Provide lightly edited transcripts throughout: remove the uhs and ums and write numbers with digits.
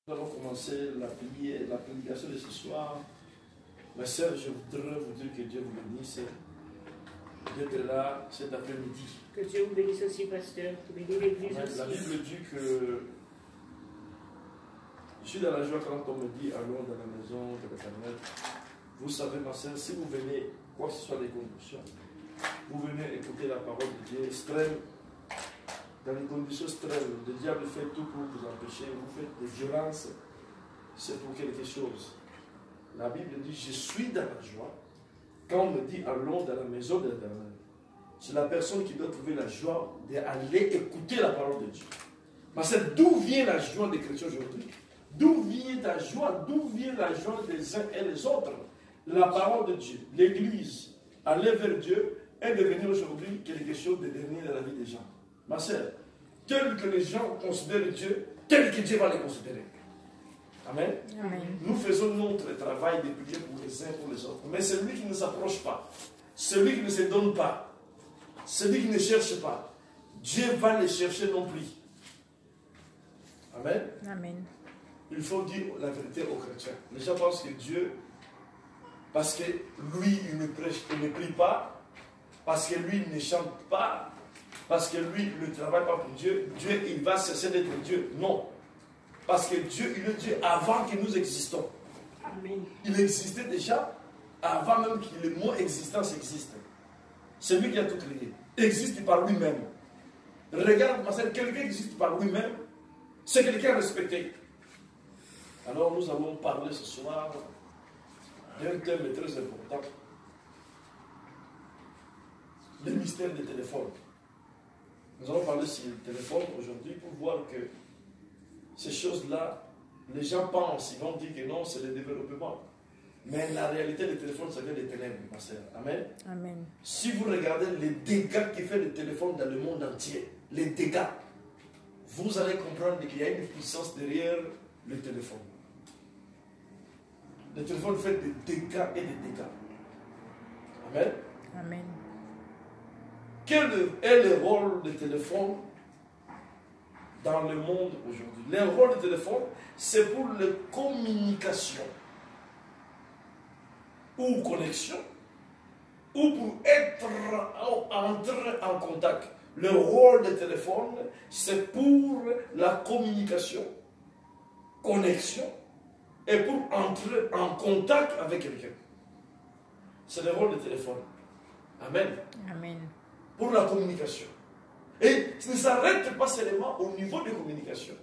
Nous allons commencer la prédication de ce soir. Ma sœur, je voudrais vous dire que Dieu vous bénisse d'être là cet après-midi. Que Dieu vous bénisse aussi, pasteur. Que bénisse l'Église aussi. La Bible dit que je suis dans la joie quand on me dit allons dans la maison de l'Éternel. Vous savez, ma sœur, si vous venez, quoi que ce soit les conditions, vous venez écouter la parole de Dieu extrême. Dans les conditions extrêmes, le diable fait tout pour vous empêcher, vous faites des violences, c'est pour quelque chose. La Bible dit, je suis dans la joie. Quand on me dit, allons dans la maison de l'Éternel, c'est la personne qui doit trouver la joie d'aller écouter la parole de Dieu. Parce que d'où vient la joie des chrétiens aujourd'hui? D'où vient ta joie? D'où vient la joie des uns et des autres? La parole de Dieu, l'Église, aller vers Dieu est devenue aujourd'hui quelque chose de dernier dans la vie des gens. Ma sœur, tel que les gens considèrent Dieu, tel que Dieu va les considérer. Amen. Amen. Nous faisons notre travail de prier pour les uns pour les autres. Mais celui qui ne s'approche pas, celui qui ne se donne pas, celui qui ne cherche pas, Dieu va les chercher non plus. Amen. Amen. Il faut dire la vérité aux chrétiens. Les gens pensent que Dieu, parce que lui, il ne prêche, il ne prie pas, parce que lui, il ne chante pas, parce que lui, il ne travaille pas pour Dieu, Dieu, il va cesser d'être Dieu. Non. Parce que Dieu, il est Dieu avant que nous existons. Amen. Il existait déjà avant même que le mot existence existe. C'est lui qui a tout créé. Il existe par lui-même. Regarde, ma sœur, quelqu'un existe par lui-même, c'est quelqu'un respecté. Alors nous allons parler ce soir d'un thème très important. Le mystère des téléphones. Nous allons parler sur le téléphone aujourd'hui pour voir que ces choses-là, les gens pensent, ils vont dire que non, c'est le développement. Mais la réalité des téléphones, ça vient des ténèbres, ma sœur. Amen. Amen. Si vous regardez les dégâts qui fait le téléphone dans le monde entier, les dégâts, vous allez comprendre qu'il y a une puissance derrière le téléphone. Le téléphone fait des dégâts et des dégâts. Amen. Amen. Quel est le rôle du téléphone dans le monde aujourd'hui? Le rôle du téléphone, c'est pour la communication ou connexion ou pour entrer en contact. Le rôle du téléphone, c'est pour la communication, connexion et pour entrer en contact avec quelqu'un. C'est le rôle du téléphone. Amen. Amen. Pour la communication. Et ça ne s'arrête pas seulement au niveau de communication.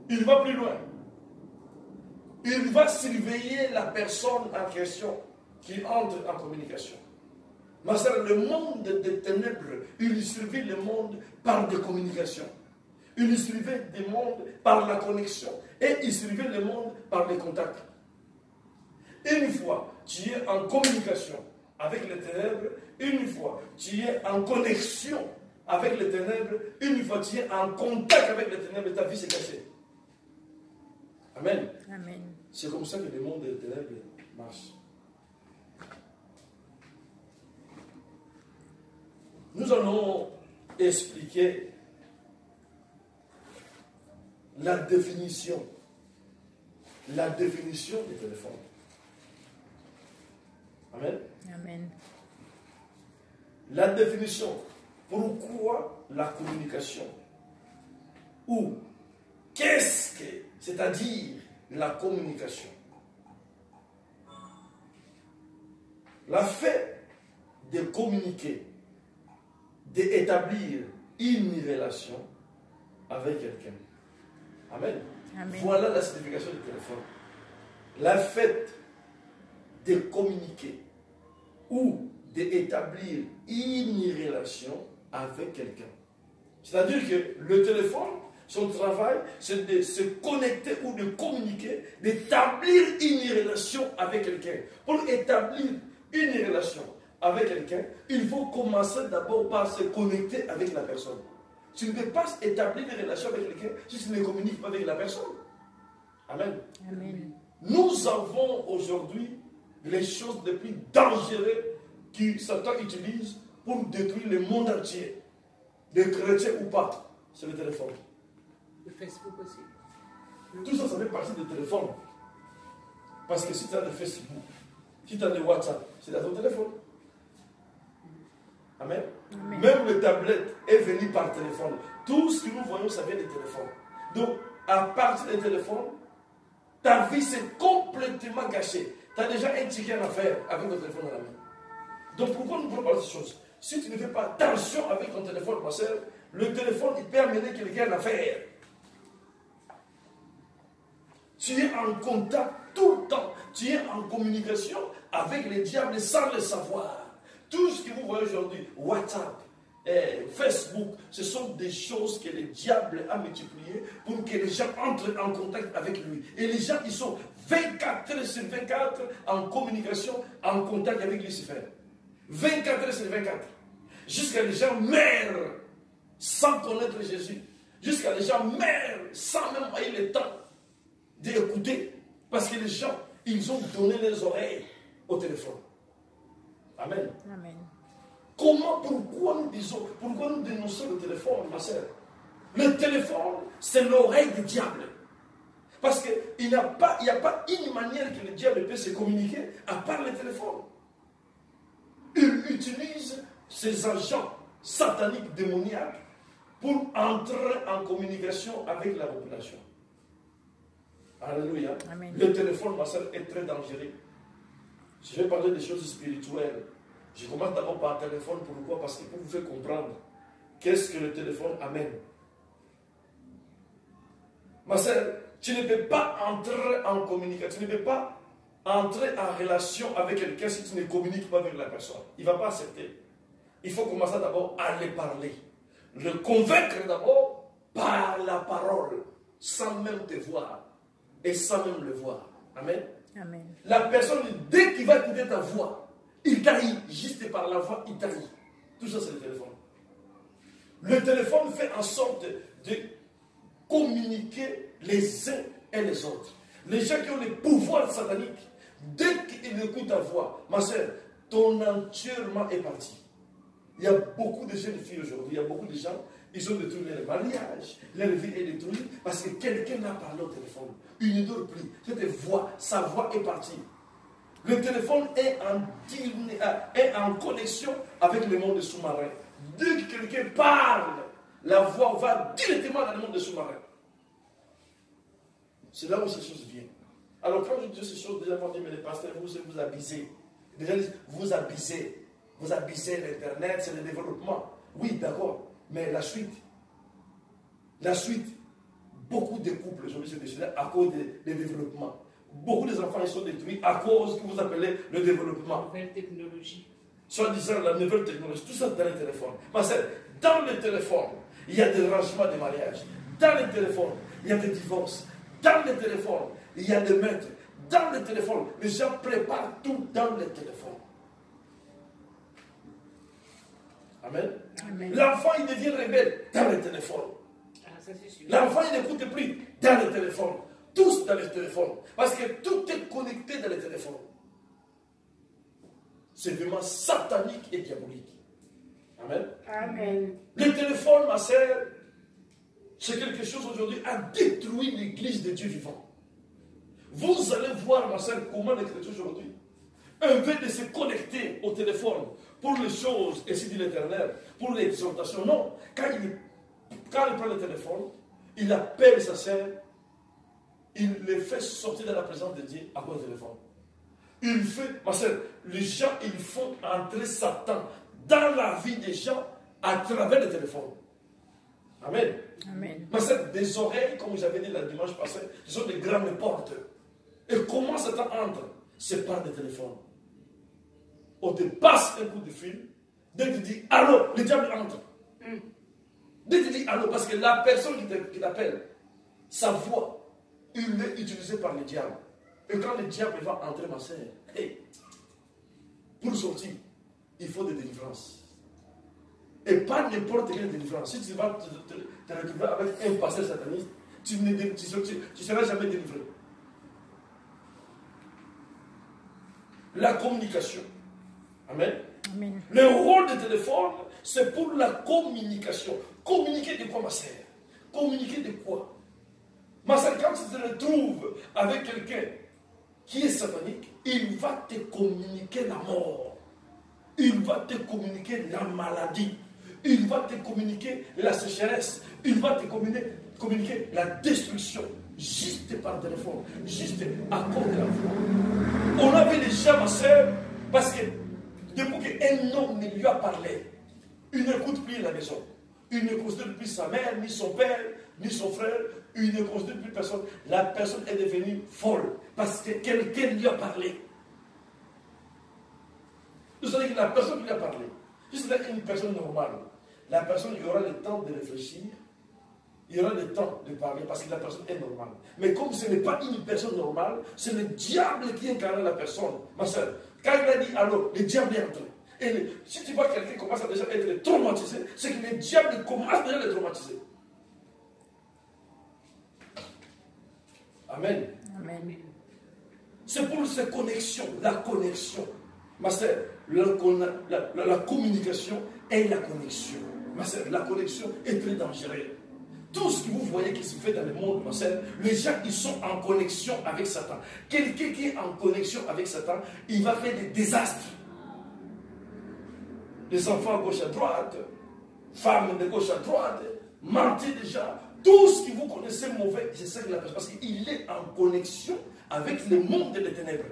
Il va plus loin. Il va surveiller la personne en question qui entre en communication. Mais c'est le monde des ténèbres, il surveille le monde par des communications. Il surveille le monde par la connexion. Et il surveille le monde par les contacts. Une fois tu es en communication avec les ténèbres, une fois tu es en connexion avec les ténèbres, une fois tu es en contact avec les ténèbres, ta vie s'est cachée. Amen. Amen. C'est comme ça que le monde des ténèbres marche. Nous allons expliquer la définition du téléphone. Amen. Amen. La définition. Pourquoi la communication? Ou qu'est-ce que, c'est-à-dire la communication? Le fait de communiquer, d'établir une relation avec quelqu'un. Amen. Amen. Voilà la signification du téléphone. Le fait de communiquer ou d'établir une relation avec quelqu'un. C'est-à-dire que le téléphone, son travail, c'est de se connecter ou de communiquer, d'établir une relation avec quelqu'un. Pour établir une relation avec quelqu'un, il faut commencer d'abord par se connecter avec la personne. Tu ne peux pas établir une relation avec quelqu'un si tu ne communiques pas avec la personne. Amen. Amen. Nous avons aujourd'hui les choses les plus dangereuses que Satan utilise pour détruire le monde entier, des chrétiens ou pas. C'est le téléphone. Le Facebook aussi. Tout ça, ça fait partie du téléphone. Parce que si tu as le Facebook, si tu as le WhatsApp, c'est dans ton téléphone. Amen. Amen. Même le tablette est venu par téléphone. Tout ce que nous voyons, ça vient des téléphones. Donc, à partir des téléphones, ta vie s'est complètement gâchée. Tu as déjà un ticket à faire avec ton téléphone dans la main. Donc, pourquoi nous voulons parler de ces choses? Si tu ne fais pas attention avec ton téléphone, ma soeur, le téléphone, il peut amener quelqu'un à faire. Tu es en contact tout le temps. Tu es en communication avec les diables sans le savoir. Tout ce que vous voyez aujourd'hui, WhatsApp, Facebook, ce sont des choses que le diable a multipliées pour que les gens entrent en contact avec lui. Et les gens, ils sont 24 heures sur 24 en communication, en contact avec Lucifer. 24 heures sur 24. Jusqu'à les gens meurent sans connaître Jésus. Jusqu'à les gens meurent sans même avoir le temps d'écouter. Parce que les gens, ils ont donné les oreilles au téléphone. Amen. Amen. Pourquoi nous dénonçons le téléphone, ma soeur? Le téléphone, c'est l'oreille du diable. Parce qu'il n'y a pas une manière que le diable peut se communiquer à part le téléphone. Il utilise ses agents sataniques, démoniaques, pour entrer en communication avec la population. Alléluia. Amen. Le téléphone, ma soeur, est très dangereux. Je vais parler des choses spirituelles. Je commence d'abord par le téléphone. Pourquoi? Parce que pour vous faire comprendre qu'est-ce que le téléphone amène. Ma soeur, tu ne peux pas entrer en communication. Tu ne peux pas entrer en relation avec quelqu'un si tu ne communiques pas avec la personne. Il ne va pas accepter. Il faut commencer d'abord à lui parler. Le convaincre d'abord par la parole, sans même te voir et sans même le voir. Amen. Amen. La personne, dès qu'il va écouter ta voix, il taille, juste par la voix, il taille. Tout ça, c'est le téléphone. Le téléphone fait en sorte de communiquer les uns et les autres. Les gens qui ont le pouvoir satanique, dès qu'ils écoutent ta voix, ma soeur, ton entièrement est parti. Il y a beaucoup de jeunes filles aujourd'hui, il y a beaucoup de gens, ils ont détruit leur mariage, leur vie est détruite parce que quelqu'un a parlé au téléphone. Il ne dort plus. Cette voix, sa voix est partie. Le téléphone est en connexion avec le monde des sous-marins. Dès que quelqu'un parle, la voix va directement dans le monde des sous-marins. C'est là où ces choses viennent. Alors quand je dis ces choses, déjà, on dit, mais les pasteurs, vous abusez. Déjà, vous abusez. Vous abusez l'Internet, c'est le développement. Oui, d'accord. Mais la suite, beaucoup de couples aujourd'hui se décident à cause des développements. Beaucoup des enfants ils sont détruits à cause que vous appelez le développement. Nouvelle technologie. Soit disant la nouvelle technologie, tout ça dans le téléphone. Mais c'est dans le téléphone, il y a des rangements de mariage. Dans le téléphone, il y a des divorces. Dans le téléphone, il y a des meurtres. Dans le téléphone, les gens préparent tout dans le téléphone. Amen. Amen. L'enfant, il devient rebelle dans le téléphone. Ah, ça c'est sûr. L'enfant, il n'écoute plus dans le téléphone. Tous dans le téléphone. Parce que tout est connecté dans le téléphone. C'est vraiment satanique et diabolique. Amen. Amen. Le téléphone, ma sœur, c'est quelque chose aujourd'hui à détruire l'église de Dieu vivant. Vous allez voir, ma sœur, comment les chrétiens aujourd'hui, un lieu de se connecter au téléphone pour les choses, et c'est dit l'éternel, pour l'exhortation. Non, quand il prend le téléphone, il appelle sa sœur, il le fait sortir de la présence de Dieu à cause du téléphone. Il fait, ma sœur, les gens, ils font entrer Satan dans la vie des gens à travers le téléphone. Amen. Amen. Ma sœur, des oreilles, comme j'avais dit le dimanche passé, ce sont des grandes portes. Et comment Satan entre? C'est par le téléphone. On te passe un coup de fil, dès que tu dis allô, le diable entre. Dès que tu dis allô, parce que la personne qui t'appelle, sa voix, il est utilisée par le diable. Et quand le diable va entrer, ma sœur, hey, pour sortir, il faut des délivrances. Et pas n'importe quelle délivrance. Si tu vas te retrouver avec un pasteur sataniste, tu ne seras jamais délivré. La communication. Amen. Amen. Le rôle du téléphone, c'est pour la communication. Communiquer de quoi, ma sœur? Communiquer de quoi? Ma sœur, quand tu te retrouves avec quelqu'un qui est satanique, il va te communiquer la mort. Il va te communiquer la maladie. Il va te communiquer la sécheresse. Il va te communiquer la destruction. Juste par téléphone. Juste à cause de la foi. On avait déjà, ma sœur, parce que depuis qu'un homme ne lui a parlé, il n'écoute plus la maison. Il ne considère plus sa mère, ni son père, ni son frère. Il ne considère plus personne. La personne est devenue folle parce que quelqu'un lui a parlé. Vous savez que la personne qui lui a parlé, si c'était une personne normale, la personne il aura le temps de réfléchir, il aura le temps de parler parce que la personne est normale. Mais comme ce n'est pas une personne normale, c'est le diable qui incarne la personne. Ma soeur, quand il a dit alors, le diable est entré. Et si tu vois quelqu'un commence à déjà être traumatisé, c'est que le diable commence déjà à le traumatiser. Amen. Amen. C'est pour cette connexion, la connexion. Ma soeur, la communication et la connexion. Ma soeur, la connexion est très dangereuse. Tout ce que vous voyez qui se fait dans le monde, ma soeur, les gens ils sont en connexion avec Satan. Quelqu'un qui est en connexion avec Satan, il va faire des désastres. Les enfants à gauche à droite, femmes de gauche à droite, mentir déjà. Tout ce que vous connaissez mauvais, c'est ça que la personne, parce qu'il est en connexion avec le monde des ténèbres.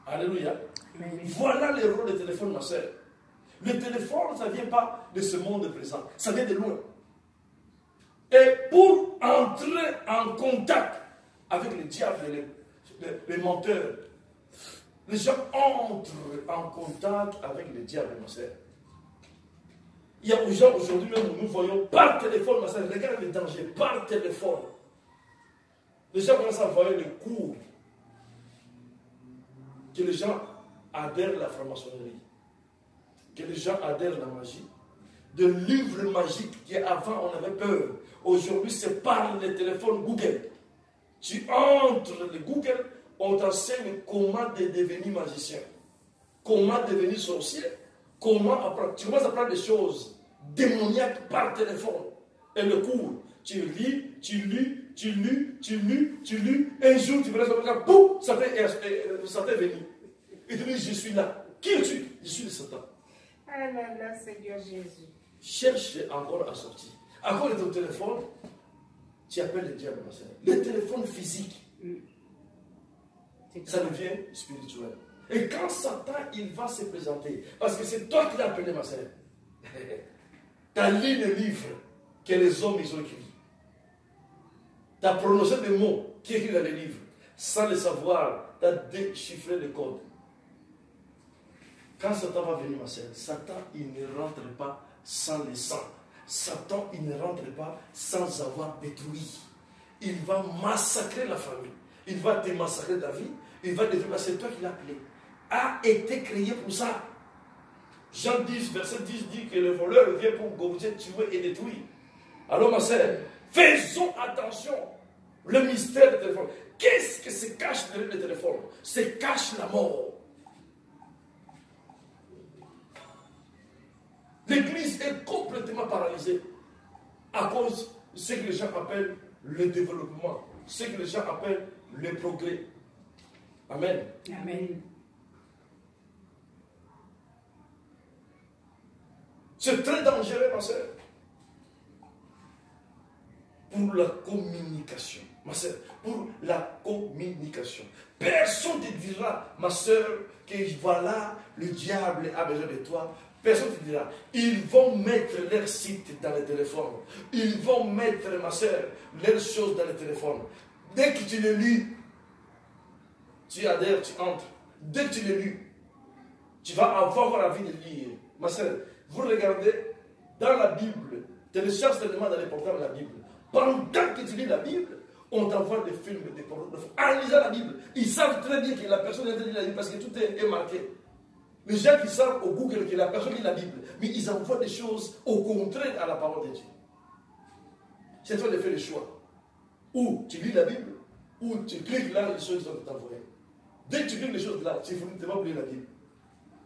Alléluia. Amen. Voilà le rôle du téléphone, ma soeur. Le téléphone, ça ne vient pas de ce monde présent, ça vient de loin. Et pour entrer en contact avec le diable, les menteurs, les gens entrent en contact avec le diable, ma soeur. Il y a des gens aujourd'hui même où nous voyons par téléphone, ma soeur, regarde le danger, par téléphone. Les gens commencent à voir les cours que les gens adhèrent à la franc-maçonnerie, que les gens adhèrent à la magie, de livres magiques qu'avant on avait peur. Aujourd'hui, c'est par le téléphone Google. Tu entres dans le Google, on t'enseigne comment devenir magicien, comment devenir sorcier, comment apprendre. Tu commences à apprendre des choses démoniaques par téléphone. Et le cours, tu lis, tu lis. Un jour, tu verras ça, boum, ça t'est venu. Et tu dis, je suis là. Qui es-tu? Je suis le Satan. Ah là là, Seigneur Jésus. Cherche encore à sortir. À cause de ton téléphone, tu appelles le diable, ma soeur. Le téléphone physique, ça devient spirituel. Et quand Satan, il va se présenter, parce que c'est toi qui l'as appelé, ma soeur. Tu as lu le livre que les hommes ils ont écrit. Tu as prononcé des mots qui écrits dans les livres. Sans le savoir, tu as déchiffré le code. Quand Satan va venir, ma soeur, Satan, il ne rentre pas sans le sang. Satan, il ne rentre pas sans avoir détruit. Il va massacrer la famille. Il va te massacrer ta vie. Il va te dire, c'est toi qui l'as appelé. A été créé pour ça. Jean 10, verset 10 dit que le voleur vient pour gouverner, tuer et détruire. Alors, ma soeur, faisons attention. Le mystère du téléphone. Qu'est-ce que se cache derrière le téléphone? Se cache la mort. L'église est complètement paralysée à cause de ce que les gens appellent le développement, ce que les gens appellent le progrès. Amen. Amen. C'est très dangereux, ma soeur, pour la communication. Ma soeur, pour la communication. Personne ne te dira, ma soeur, que voilà, le diable a besoin de toi. Personne ne te dira. Ils vont mettre leur site dans le téléphone. Ils vont mettre, ma soeur, leurs choses dans le téléphone. Dès que tu le lis, tu adhères, tu entres. Dès que tu le lis, tu vas avoir envie de lire. Ma soeur, vous regardez dans la Bible, télécharge seulement dans les portables la Bible. Pendant que tu lis la Bible, on t'envoie des films, des portables. En lisant la Bible, ils savent très bien que la personne est en train de lire la Bible parce que tout est marqué. Les gens qui savent au Google que la personne lit la Bible, mais ils envoient des choses au contraire à la parole de Dieu. C'est toi de faire le choix. Ou tu lis la Bible, ou tu cliques là les choses qu'ils ont t'envoyer. Dès que tu cliques les choses là, tu ne vas plus lire la Bible.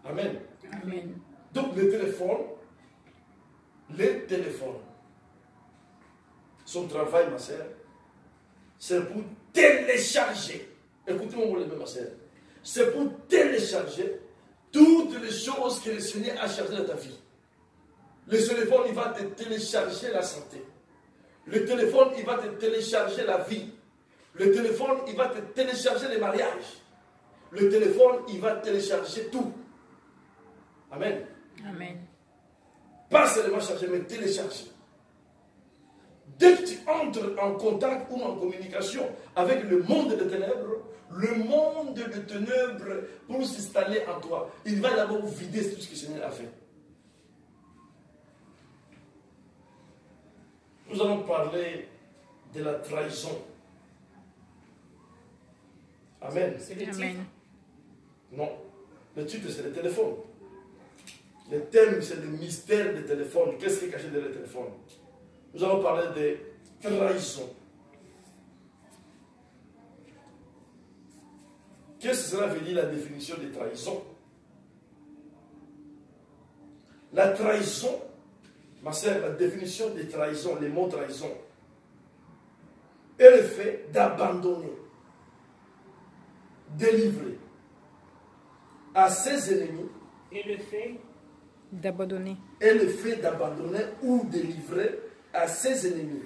Amen. Amen. Donc les téléphones, son travail, ma sœur, c'est pour télécharger. Écoutez-moi, ma soeur. C'est pour télécharger toutes les choses que le Seigneur a chargées dans ta vie. Le téléphone, il va te télécharger la santé. Le téléphone, il va te télécharger la vie. Le téléphone, il va te télécharger les mariages. Le téléphone, il va télécharger tout. Amen. Amen. Pas seulement charger, mais télécharger. Dès que tu entres en contact ou en communication avec le monde des ténèbres, le monde des ténèbres, pour s'installer en toi, il va d'abord vider tout ce que le Seigneur a fait. Nous allons parler de la trahison. Amen. C'est le titre. Non. Le titre, c'est le téléphone. Le thème, c'est le mystère des téléphones. Qu'est-ce qui est caché derrière le téléphone? Nous allons parler de trahison. Qu'est-ce que cela veut dire, la définition de trahison? La trahison, ma sœur, la définition de trahison, les mots trahison, est le fait d'abandonner, délivrer à ses ennemis. Et le fait d'abandonner. Et le fait d'abandonner ou de livrer à ses ennemis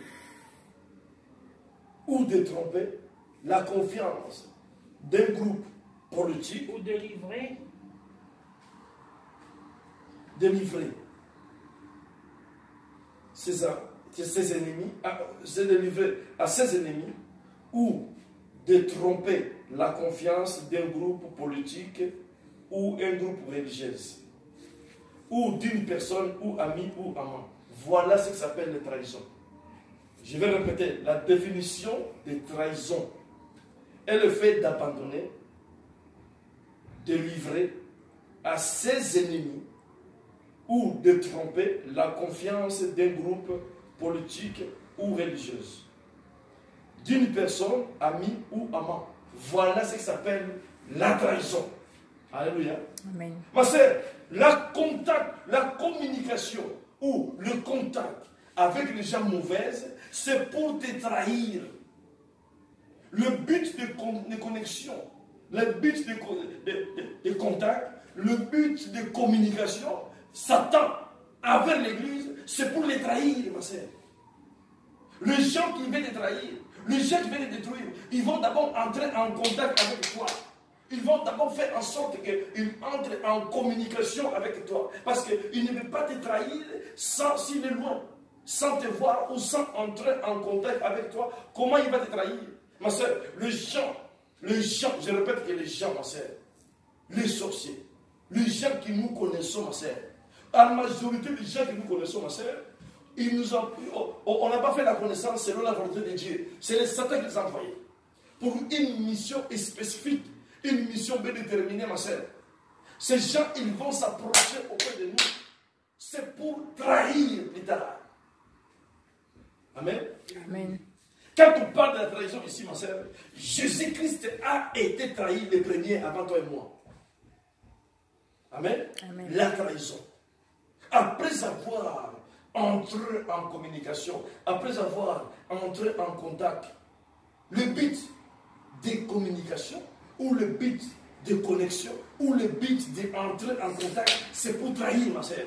ou de tromper la confiance d'un groupe politique ou de livrer ses ennemis, de livrer à ses ennemis ou de tromper la confiance d'un groupe politique ou un groupe religieux ou d'une personne ou ami ou amant. Voilà ce que s'appelle la trahison. Je vais répéter, la définition de trahison est le fait d'abandonner, de livrer à ses ennemis ou de tromper la confiance d'un groupe politique ou religieux, d'une personne, ami ou amant. Voilà ce qui s'appelle la trahison. Alléluia. Amen. Ma sœur, la communication ou le contact avec les gens mauvaises, c'est pour te trahir. Le but de connexion, le but de contact, le but de communication, Satan, avec l'Église, c'est pour les trahir, ma sœur. Les gens qui veulent te trahir, les gens qui veulent te détruire, ils vont d'abord entrer en contact avec toi. Ils vont d'abord faire en sorte qu'ils entrent en communication avec toi. Parce qu'ils ne veulent pas te trahir s'il est loin, sans te voir ou sans entrer en contact avec toi. Comment il va te trahir? Ma soeur, les gens, je répète que les gens, ma soeur, les sorciers, les gens que nous connaissons, ma soeur, la majorité des gens que nous connaissons, ma soeur, on n'a pas fait la connaissance selon la volonté de Dieu. C'est le Satan qui les a envoyés pour une mission spécifique. Une mission bien déterminée, ma soeur. Ces gens, ils vont s'approcher auprès de nous. C'est pour trahir plus tard. Amen. Amen. Quand on parle de la trahison ici, ma soeur, Jésus-Christ a été trahi le premier avant toi et moi. Amen. Amen. La trahison. Après avoir entré en communication, après avoir entré en contact, le but des communications, ou le but de connexion, ou le but d'entrer en contact, c'est pour trahir, ma sœur.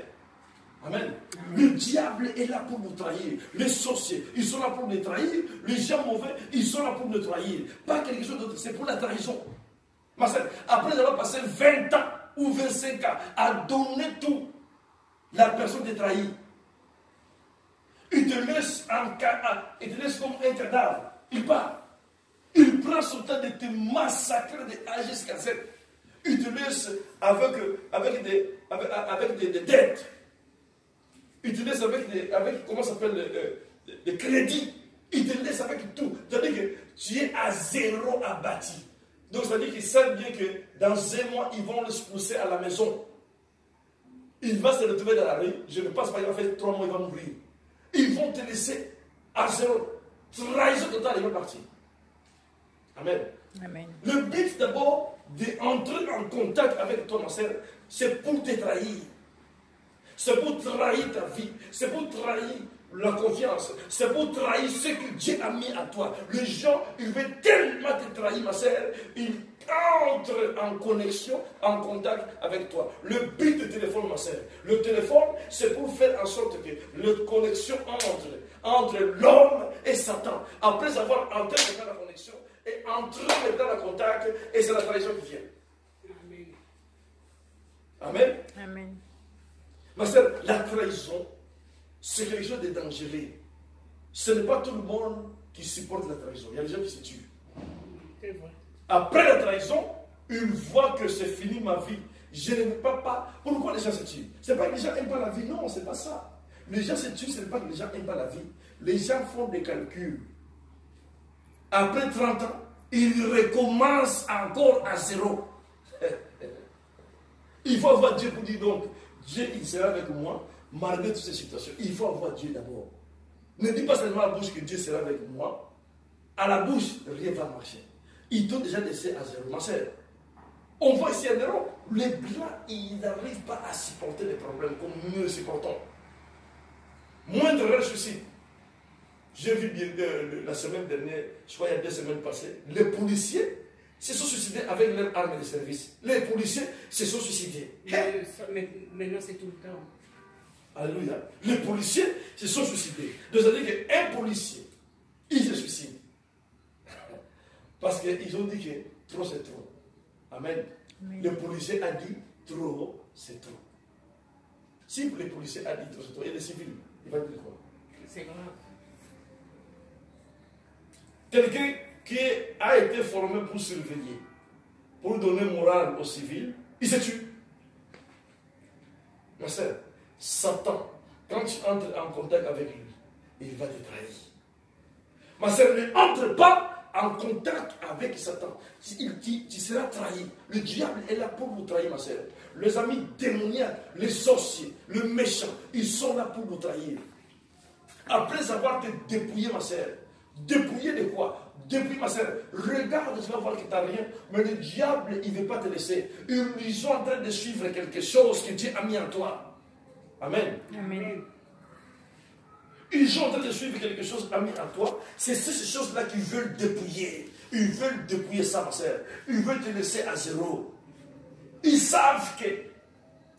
Amen. Le diable est là pour nous trahir. Les sorciers, ils sont là pour nous trahir. Les gens mauvais, ils sont là pour nous trahir. Pas quelque chose d'autre, c'est pour la trahison. Ma sœur, après avoir passé 20 ans ou 25 ans à donner tout, la personne te trahit. Il te laisse comme un cadavre. Il part. Il prend son temps de te massacrer de A jusqu'à Z. Il te laisse avec des dettes. Il te laisse avec comment ça s'appelle, des crédits. Il te laisse avec tout. C'est-à-dire que tu es à zéro abattu. Donc ça veut dire qu'ils savent bien que dans 1 mois, ils vont le pousser à la maison. Il va se retrouver dans la rue. Je ne pense pas qu'il va faire 3 mois, il va mourir. Ils vont te laisser à zéro. Trahison totale, il va partir. Amen. Amen. Le but d'abord d'entrer en contact avec toi, ma sœur, c'est pour te trahir. C'est pour trahir ta vie. C'est pour trahir la confiance. C'est pour trahir ce que Dieu a mis à toi. Les gens, ils veulent tellement te trahir, ma sœur. Ils entrent en connexion, en contact avec toi. Le but du téléphone, ma sœur, le téléphone, c'est pour faire en sorte que la connexion entre l'homme et Satan. Après avoir entré dans la connexion et entré dans le contact, et c'est la trahison qui vient. Amen. Amen. Ma sœur, la trahison, c'est quelque chose de dangereux. Ce n'est pas tout le monde qui supporte la trahison. Il y a des gens qui se tuent. C'est vrai. Après la trahison, une fois que c'est fini ma vie, je n'aime pas. Pourquoi les gens se tuent? Ce n'est pas que les gens n'aiment pas la vie. Non, ce n'est pas ça. Les gens se tuent, ce n'est pas que les gens n'aiment pas la vie. Les gens font des calculs. Après 30 ans, ils recommencent encore à zéro. Il faut avoir Dieu pour dire donc, Dieu il sera avec moi, malgré toutes ces situations. Il faut avoir Dieu d'abord. Ne dis pas seulement à la bouche que Dieu sera avec moi. À la bouche, rien ne va marcher. Ils t'ont déjà laissé à zéro. Ma sœur, on voit ici à zéro. Les blancs, ils n'arrivent pas à supporter les problèmes comme nous les supportons. Moindre erreur suicide. J'ai vu bien la semaine dernière, je crois il y a 2 semaines passées, les policiers se sont suicidés avec leurs armes de service. Les policiers se sont suicidés. Maintenant, c'est tout le temps. Alléluia. Les policiers se sont suicidés. Donc, ça veut dire qu'un policier, il se suicide. Parce qu'ils ont dit que trop c'est trop. Amen. Amen. Le policier a dit trop c'est trop. Si le policier a dit trop c'est trop, il y a des civils. Il va dire quoi? C'est grave. Quelqu'un qui a été formé pour surveiller, pour donner morale aux civils, il se tue. Ma sœur, Satan, quand tu entres en contact avec lui, il va te trahir. Ma sœur, ne entre pas en contact avec Satan. Tu seras trahi. Le diable est là pour vous trahir, ma sœur. Les amis démoniaques, les sorciers, le méchant, ils sont là pour vous trahir. Après avoir te dépouillé, ma sœur, dépouillé de quoi? Dépouillé, ma sœur. Regarde, tu vas voir que tu n'as rien. Mais le diable, il ne veut pas te laisser. Ils sont en train de suivre quelque chose que Dieu a mis en toi. Amen. Amen. Ils sont en train de suivre quelque chose ami en toi. C'est ces choses-là qu'ils veulent dépouiller. Ils veulent dépouiller ça, ma sœur. Ils veulent te laisser à zéro. Ils savent que,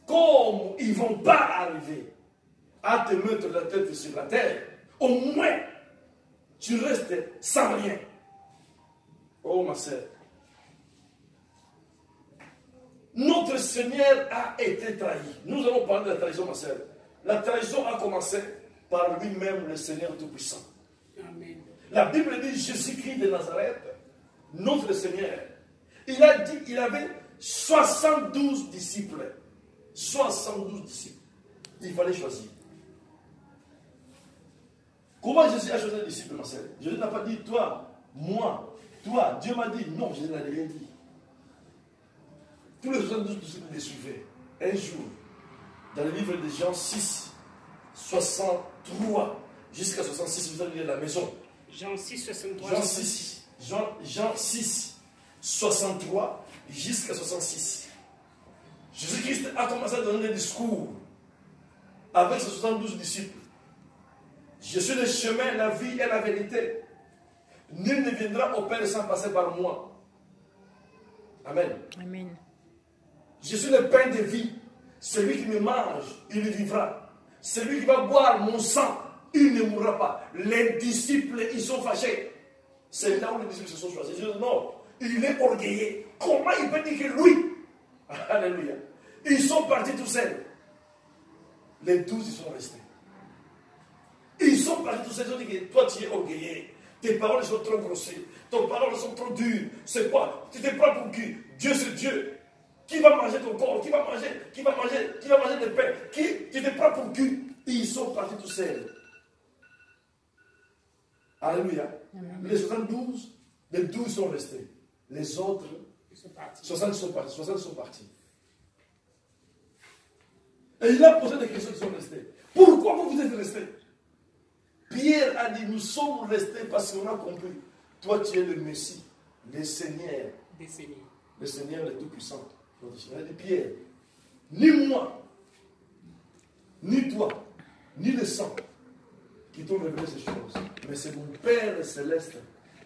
comme ils ne vont pas arriver à te mettre la tête sur la terre, au moins, tu restes sans rien. Oh, ma sœur. Notre Seigneur a été trahi. Nous allons parler de la trahison, ma sœur. La trahison a commencé par lui-même, le Seigneur Tout-Puissant. Amen. La Bible dit Jésus-Christ de Nazareth, notre Seigneur. Il a dit qu'il avait 72 disciples. 72 disciples. Il fallait choisir. Comment Jésus a choisi les disciples, ma sœur? Jésus n'a pas dit toi, moi, toi. Dieu m'a dit non, Jésus n'a rien dit. Tous les 72 disciples les suivaient. Un jour, dans le livre de Jean 6, 63 jusqu'à 66, vous allez lire la maison. Jean 6, 63. Jean 6, 63 jusqu'à 66. Jésus-Christ a commencé à donner des discours avec ses 72 disciples. Je suis le chemin, la vie et la vérité. Nul ne viendra au Père sans passer par moi. Amen. Amen. Je suis le pain de vie. Celui qui me mange, il vivra. Celui qui va boire mon sang, il ne mourra pas. Les disciples, ils sont fâchés. C'est là où les disciples se sont choisis. Ils disent non, il est orgueilleux. Comment il peut dire que lui? Alléluia. Ils sont partis tout seuls. Les 12, ils sont restés. Ils sont partis tout seuls. Ils ont dit que toi, tu es orgueilleux. Tes paroles sont trop grosses. Tes paroles sont trop dures. C'est quoi? Tu te prends pour qui? Dieu, c'est Dieu. Qui va manger ton corps? Qui va manger des pains? Tu te prends pour qui? Ils sont partis tout seuls. Alléluia. Amen. Les 72, les 12 sont restés. Les autres, Ils sont partis. 60 sont partis. 60 sont partis. Et il a posé des questions qui sont restées. Pourquoi vous êtes restés? Pierre a dit, nous sommes restés parce qu'on a compris. Toi, tu es le Messie, le Seigneur. Des seigneurs. Le Seigneur le Tout-Puissant. Donc, il a dit, Pierre, ni moi, ni toi, ni le sang, qui t'ont révélé ces choses. Mais c'est mon Père céleste.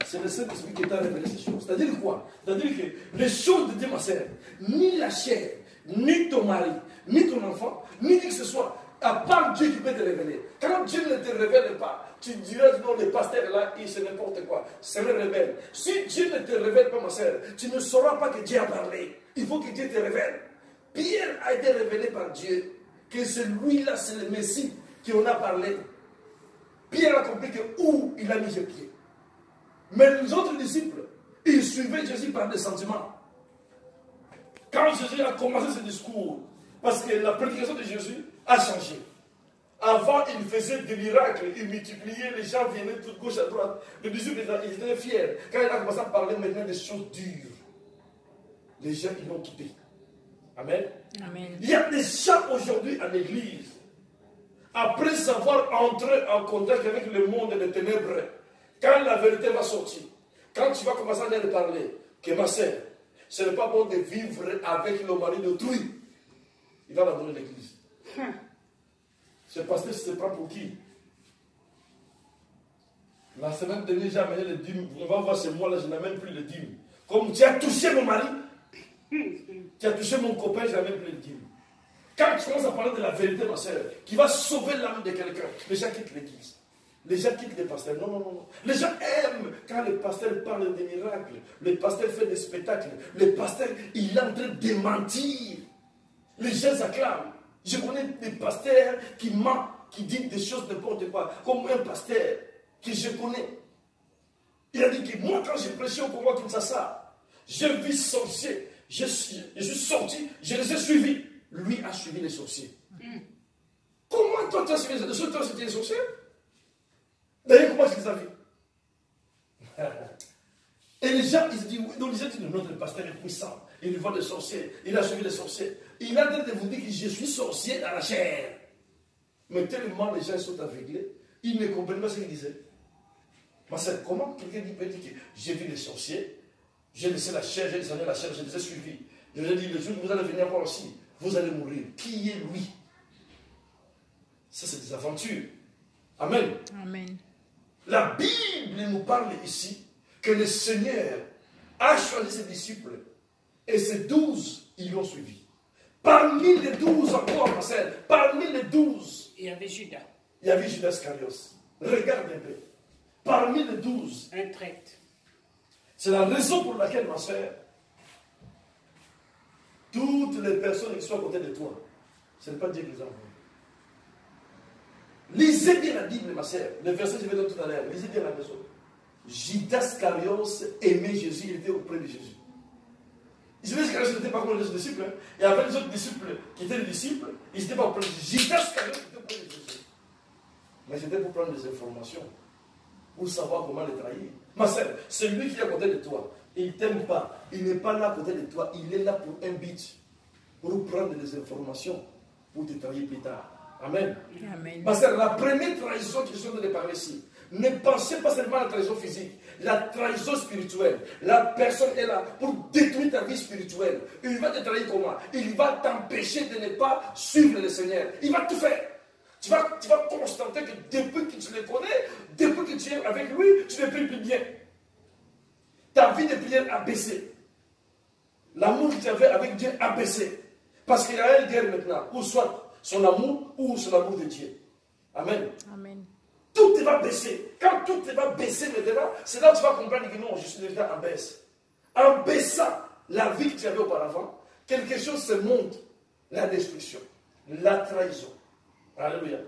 C'est le Saint-Esprit qui t'a révélé ces choses. C'est-à-dire quoi? C'est-à-dire que les choses de Dieu, ma sœur, ni la chair, ni ton mari, ni ton enfant, ni qui que ce soit, à part Dieu qui peut te révéler. Quand Dieu ne te révèle pas, tu diras non, le pasteur là, il c'est n'importe quoi. C'est le révèle. Si Dieu ne te révèle pas, ma sœur, tu ne sauras pas que Dieu a parlé. Il faut que Dieu te révèle. Pierre a été révélé par Dieu, que celui-là, c'est le Messie qui en a parlé. Pierre a compris que où il a mis ses pieds. Mais les autres disciples, ils suivaient Jésus par des sentiments. Quand Jésus a commencé ce discours, parce que la prédication de Jésus a changé. Avant, il faisait des miracles, il multipliait, les gens venaient de gauche à droite. Les disciples, ils étaient fiers. Quand il a commencé à parler maintenant des choses dures, les gens, ils l'ont quitté. Amen. Amen. Il y a des gens aujourd'hui à l'église, après avoir entré en contact avec le monde des ténèbres, quand la vérité va sortir, quand tu vas commencer à leur parler, que ma sœur, ce n'est pas bon de vivre avec le mari d'autrui, il va abandonner l'église. Ce pasteur se prend pour qui? La semaine dernière, j'ai amené les dîmes. On va voir, c'est moi là, je n'amène plus les dîmes. Comme tu as touché mon mari, tu as touché mon copain, je n'amène plus les dîmes. Quand tu commences à parler de la vérité, ma soeur, qui va sauver l'âme de quelqu'un, les gens quittent l'église. Les gens quittent les pasteurs. Non, non, non. Les gens aiment quand le pasteur parle des miracles. Le pasteur fait des spectacles. Le pasteur, il est en train de mentir. Les gens acclament. Je connais des pasteurs qui mentent, qui disent des choses n'importe quoi. Comme un pasteur que je connais. Il a dit que moi, quand j'ai prêché au Congo Kinshasa, j'ai vu sorciers. Je suis sorti, je les ai suivis. Lui a suivi les sorciers. Comment toi, tu as suivi les sorciers? Toi, c'était les sorciers? D'ailleurs, comment je les as vus? Et les gens, ils se disent, oui, donc les gens disent, notre pasteur est puissant. Il voit des sorciers, il a suivi les sorciers. Il a dit de vous dire que je suis sorcier dans la chair. Mais tellement les gens sont aveuglés, ils ne comprennent pas ce qu'il disait. Mais c'est comment quelqu'un peut dire que j'ai vu les sorciers, j'ai laissé la chair, j'ai descendu la chair, je les ai suivis. Je lui ai dit, le jour où vous allez venir voir aussi, vous allez mourir. Qui est lui? Ça, c'est des aventures. Amen. Amen. La Bible nous parle ici que le Seigneur a choisi ses disciples et ces 12, ils l'ont suivi. Parmi les 12 encore, parmi les 12, il y avait Judas. Il y avait Judas Iscariot. Regarde un peu. Parmi les 12, un traître. C'est la raison pour laquelle, ma soeur, toutes les personnes qui sont à côté de toi, ce n'est pas Dieu qui les envoie. Lisez bien la Bible, ma soeur. Le verset que je vais donner tout à l'heure. Lisez bien la maison. Judas Iscariot aimait Jésus, il était auprès de Jésus. Judas Iscariot n'était pas comme les autres disciples. Hein. Il y avait les autres disciples qui étaient les disciples, ils n'étaient pas auprès de Jésus. Judas Iscariot était auprès de Jésus. Mais c'était pour prendre des informations, pour savoir comment les trahir. Ma soeur, celui qui est à côté de toi, il ne t'aime pas, il n'est pas là à côté de toi, il est là pour un but, pour prendre des informations, pour te trahir plus tard. Amen. Amen. Parce que la première trahison que je suis en train de parler ici, ne pensez pas seulement à la trahison physique, la trahison spirituelle. La personne est là pour détruire ta vie spirituelle. Il va te trahir comment? Il va t'empêcher de ne pas suivre le Seigneur. Il va tout faire. Tu vas constater que depuis que tu le connais, depuis que tu es avec lui, tu ne pries plus bien. Ta vie de prière a baissé. L'amour que tu avais avec Dieu a baissé. Parce qu'il y a une guerre maintenant, ou soit son amour ou son amour de Dieu. Amen. Amen. Tout te va baisser. Quand tout te va baisser maintenant, c'est là où tu vas comprendre que non, je suis déjà en baisse. En baissant la vie que tu avais auparavant, quelque chose se monte. La destruction, la trahison. Alléluia.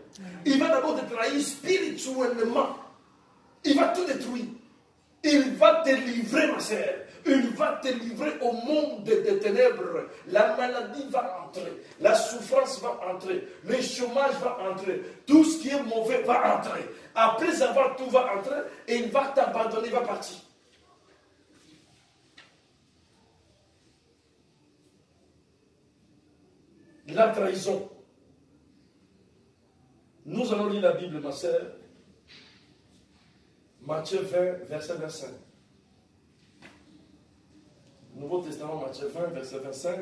Il va d'abord te trahir spirituellement. Il va tout détruire. Il va te livrer, ma sœur. Il va te livrer au monde des ténèbres. La maladie va entrer. La souffrance va entrer. Le chômage va entrer. Tout ce qui est mauvais va entrer. Après avoir tout va entrer et il va t'abandonner, il va partir. La trahison. Nous allons lire la Bible, ma sœur. Matthieu 20, verset 25. Nouveau Testament, Matthieu 20, verset 25.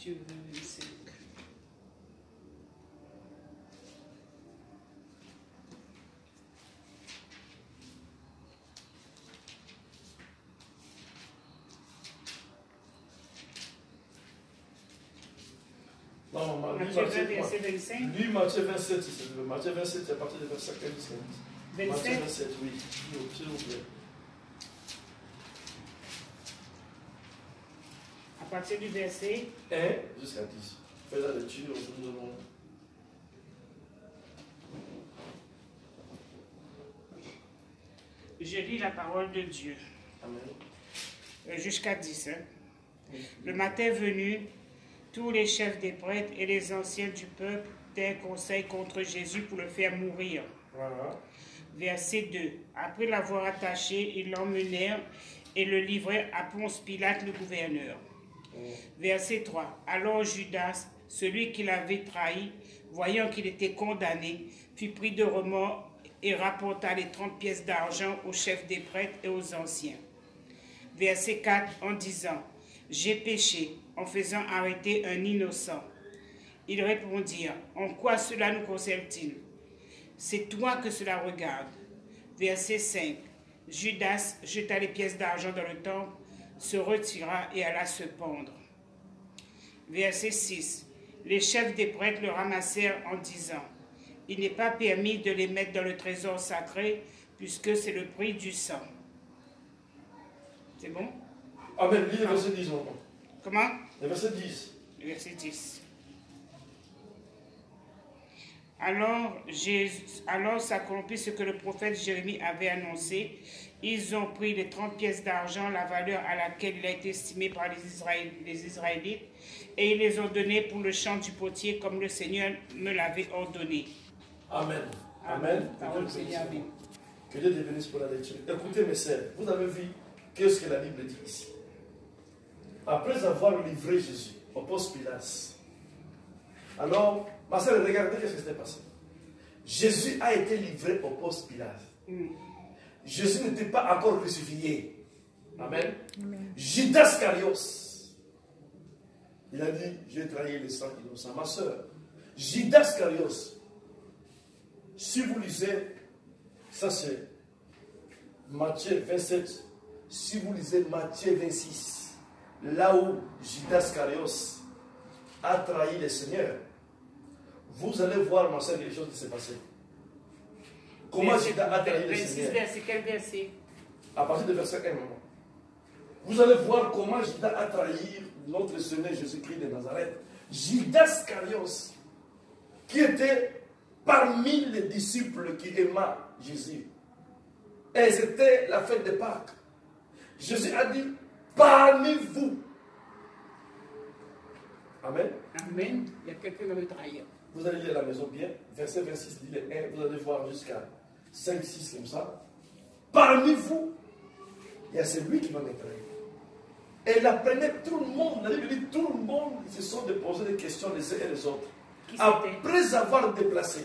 Matthieu 25. Non, Matthieu 20, verset 25. Lui, Matthieu 27, c'est le Matthieu 27, c'est à partir de verset 15. 27. Matthieu 27, oui. S'il vous plaît. À partir du verset 1 jusqu'à 10. Fais la lecture, nous allons. je lis la parole de Dieu. Amen. Jusqu'à 10. Le matin venu, tous les chefs des prêtres et les anciens du peuple tinrent conseil contre Jésus pour le faire mourir. Voilà. Verset 2. Après l'avoir attaché, ils l'emmenèrent et le livrèrent à Ponce Pilate, le gouverneur. Verset 3. Alors Judas, celui qui l'avait trahi, voyant qu'il était condamné, fut pris de remords et rapporta les 30 pièces d'argent aux chefs des prêtres et aux anciens. Verset 4, en disant, « J'ai péché en faisant arrêter un innocent. » Ils répondirent, « En quoi cela nous concerne-t-il? C'est toi que cela regarde. » Verset 5, Judas jeta les pièces d'argent dans le temple, se retira et alla se pendre. Verset 6, les chefs des prêtres le ramassèrent en disant, « Il n'est pas permis de les mettre dans le trésor sacré, puisque c'est le prix du sang. » C'est bon? Amen. Lis le verset 10 maintenant. Comment? Le verset 10. Le verset 10. Alors s'accomplit ce que le prophète Jérémie avait annoncé. Ils ont pris les 30 pièces d'argent, la valeur à laquelle il a été estimé par les Israélites, et ils les ont données pour le champ du potier, comme le Seigneur me l'avait ordonné. Amen. Amen. Parole du Seigneur. Amen. Que Dieu te bénisse pour la lecture. Écoutez mes sœurs, vous avez vu qu'est-ce que la Bible dit ici. Après avoir livré Jésus au Ponce Pilate, alors, ma sœur, regardez ce qui s'est passé. Jésus a été livré au Ponce Pilate. Jésus n'était pas encore crucifié. Amen. Amen. Judas Iscariot, il a dit, j'ai trahi les sangs innocents. Ma sœur, Judas Iscariot, si vous lisez, ça c'est Matthieu 27, si vous lisez Matthieu 26, là où Judas Iscariot a trahi le Seigneur, vous allez voir, ma soeur, les choses qui s'est passées. Comment Judas a trahi le 26 Seigneur? verset, quel verset? À partir de verset 1, maman. Vous allez voir comment Judas a trahi notre Seigneur Jésus-Christ de Nazareth. Judas Iscariot, qui était parmi les disciples qui aimaient Jésus. Et c'était la fête de Pâques. Jésus a dit, parmi vous. Amen. Amen. Il y a quelqu'un qui va me trahir. Vous allez lire à la maison bien. Verset 26, dit le 1, vous allez voir jusqu'à 5, 6 comme ça. Parmi vous, il y a celui qui va me trahir. Et il apprenait tout le monde, la Bible dit tout le monde, ils se sont posés des questions les uns et les autres. Après avoir déplacé,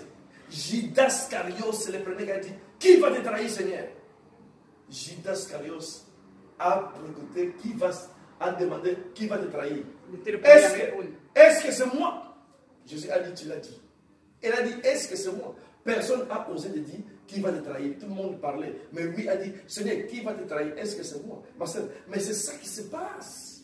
Judas Iscariot, c'est le premier qui a dit, qui va te trahir, Seigneur? Judas Iscariot a prégunté, a demandé, qui va te trahir? Est-ce que c'est moi? Jésus a dit, tu l'as dit. Elle a dit, est-ce que c'est moi? Personne n'a osé de dire, qui va te trahir? Tout le monde parlait. Mais lui a dit, Seigneur, qui va te trahir? Est-ce que c'est moi? Ma soeur, mais c'est ça qui se passe.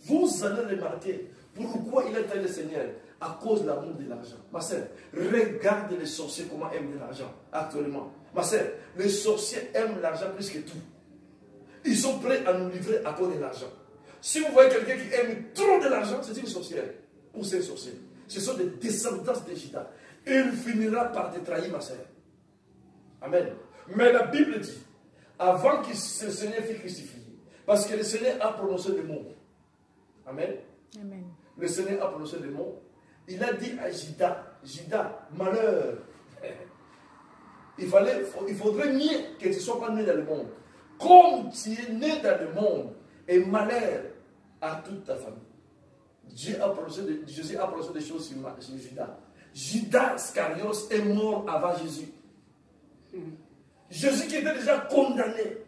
Vous allez remarquer pourquoi il a trahi le Seigneur. À cause de l'amour de l'argent. Ma soeur, regarde les sorciers comment ils aiment l'argent actuellement. Ma soeur, les sorciers aiment l'argent plus que tout. Ils sont prêts à nous livrer à cause de l'argent. Si vous voyez quelqu'un qui aime trop de l'argent, c'est une sorcière. Ou c'est un sorcier. Ce sont des descendants de Judas. Il finira par te trahir, ma soeur. Amen. Mais la Bible dit, avant que le Seigneur fût crucifié, parce que le Seigneur a prononcé le mot. Amen. Amen. Le Seigneur a prononcé le mot. Il a dit à Judas, malheur. Il faudrait mieux que tu ne sois pas né dans le monde. Comme tu es né dans le monde, et malheur à toute ta famille. Jésus a prononcé des choses sur Judas. Judas Iscariot est mort avant Jésus. Jésus qui était déjà condamné.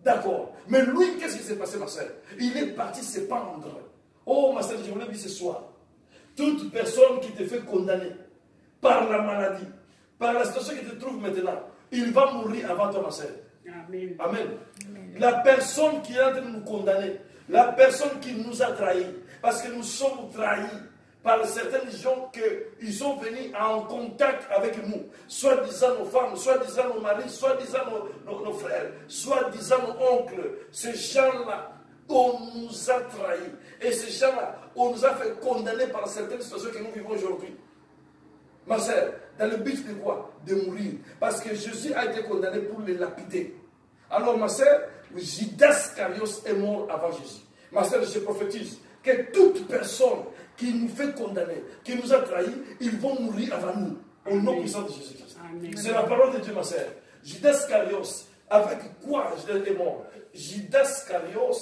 D'accord. Mais lui, qu'est-ce qui s'est passé, ma soeur? Il est parti se pendre Oh, ma sœur, je vous l'ai dit ce soir. Toute personne qui te fait condamner par la maladie, par la situation qui te trouve maintenant, il va mourir avant toi, ma sœur. Amen. Amen. La personne qui est en train de nous condamner, la personne qui nous a trahis, parce que nous sommes trahis par certaines gens qui sont venus en contact avec nous, soit disant nos femmes, soit disant nos maris, soit disant nos frères, soit disant nos oncles. Ces gens-là, on nous a trahis. Et ces gens-là, on nous a fait condamner par certaines situations que nous vivons aujourd'hui. Ma sœur, dans le but de quoi? De mourir. Parce que Jésus a été condamné pour les lapider. Alors ma sœur, Judas Iscariot est mort avant Jésus. Ma sœur, je prophétise que toute personne qui nous fait condamner, qui nous a trahis, ils vont mourir avant nous. Au nom puissant de Jésus-Christ. C'est la parole de Dieu, ma sœur. Judas Iscariot, avec quoi Judas est mort? Judas Iscariot,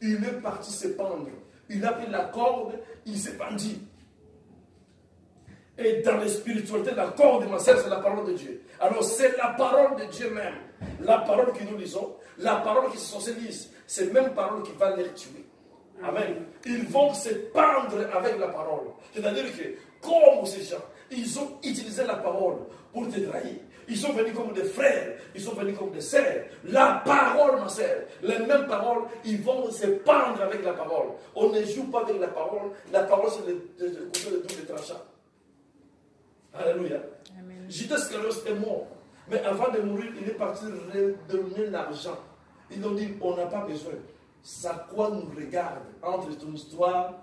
il est parti se pendre. Il a pris la corde, il s'est pendu. Et dans la spiritualité, la corde, ma sœur, c'est la parole de Dieu. Alors c'est la parole de Dieu même. La parole que nous lisons, la parole qui sont censés lire, c'est la même parole qui va les tuer. Amen. Ils vont se pendre avec la parole. C'est-à-dire que, comme ces gens, ils ont utilisé la parole pour te trahir. Ils sont venus comme des frères, ils sont venus comme des sœurs. La parole, ma sœur, les mêmes paroles, ils vont se pendre avec la parole. On ne joue pas avec la parole c'est le couteau de double tranchant. Alléluia. Judas Iscariot est mort. Mais avant de mourir, il est parti redonner l'argent. Ils ont dit, on n'a pas besoin. Ça quoi nous regarde entre ton histoire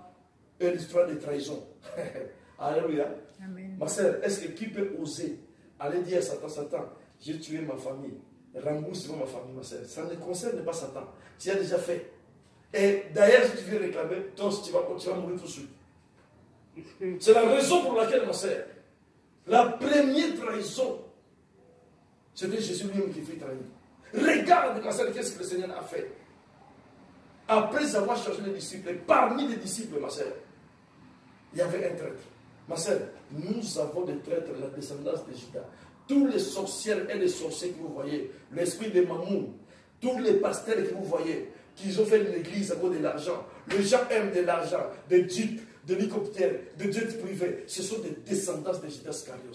et l'histoire de trahison. Alléluia. Amen. Ma sœur, est-ce que qui peut oser aller dire à Satan, Satan, j'ai tué ma famille, rembourse-moi ma famille, ma sœur. Ça ne concerne pas Satan. Tu as déjà fait. Et d'ailleurs, si tu veux réclamer, toi, tu vas mourir tout de suite. C'est la raison pour laquelle, ma sœur, la première trahison, c'était Jésus lui-même qui fut trahi. Regarde, ma sœur, qu'est-ce que le Seigneur a fait. Après avoir cherché les disciples, parmi les disciples, ma sœur, il y avait un traître. Ma sœur, nous avons des traîtres, la descendance de Judas. Tous les sorcières et les sorciers que vous voyez, l'esprit de Mamoun, tous les pasteurs que vous voyez, qui ont fait l'église à cause de l'argent. Les gens aiment de l'argent, des jeeps, de l'hélicoptère, de jets privés. Ce sont des descendants de Judas Iscariot.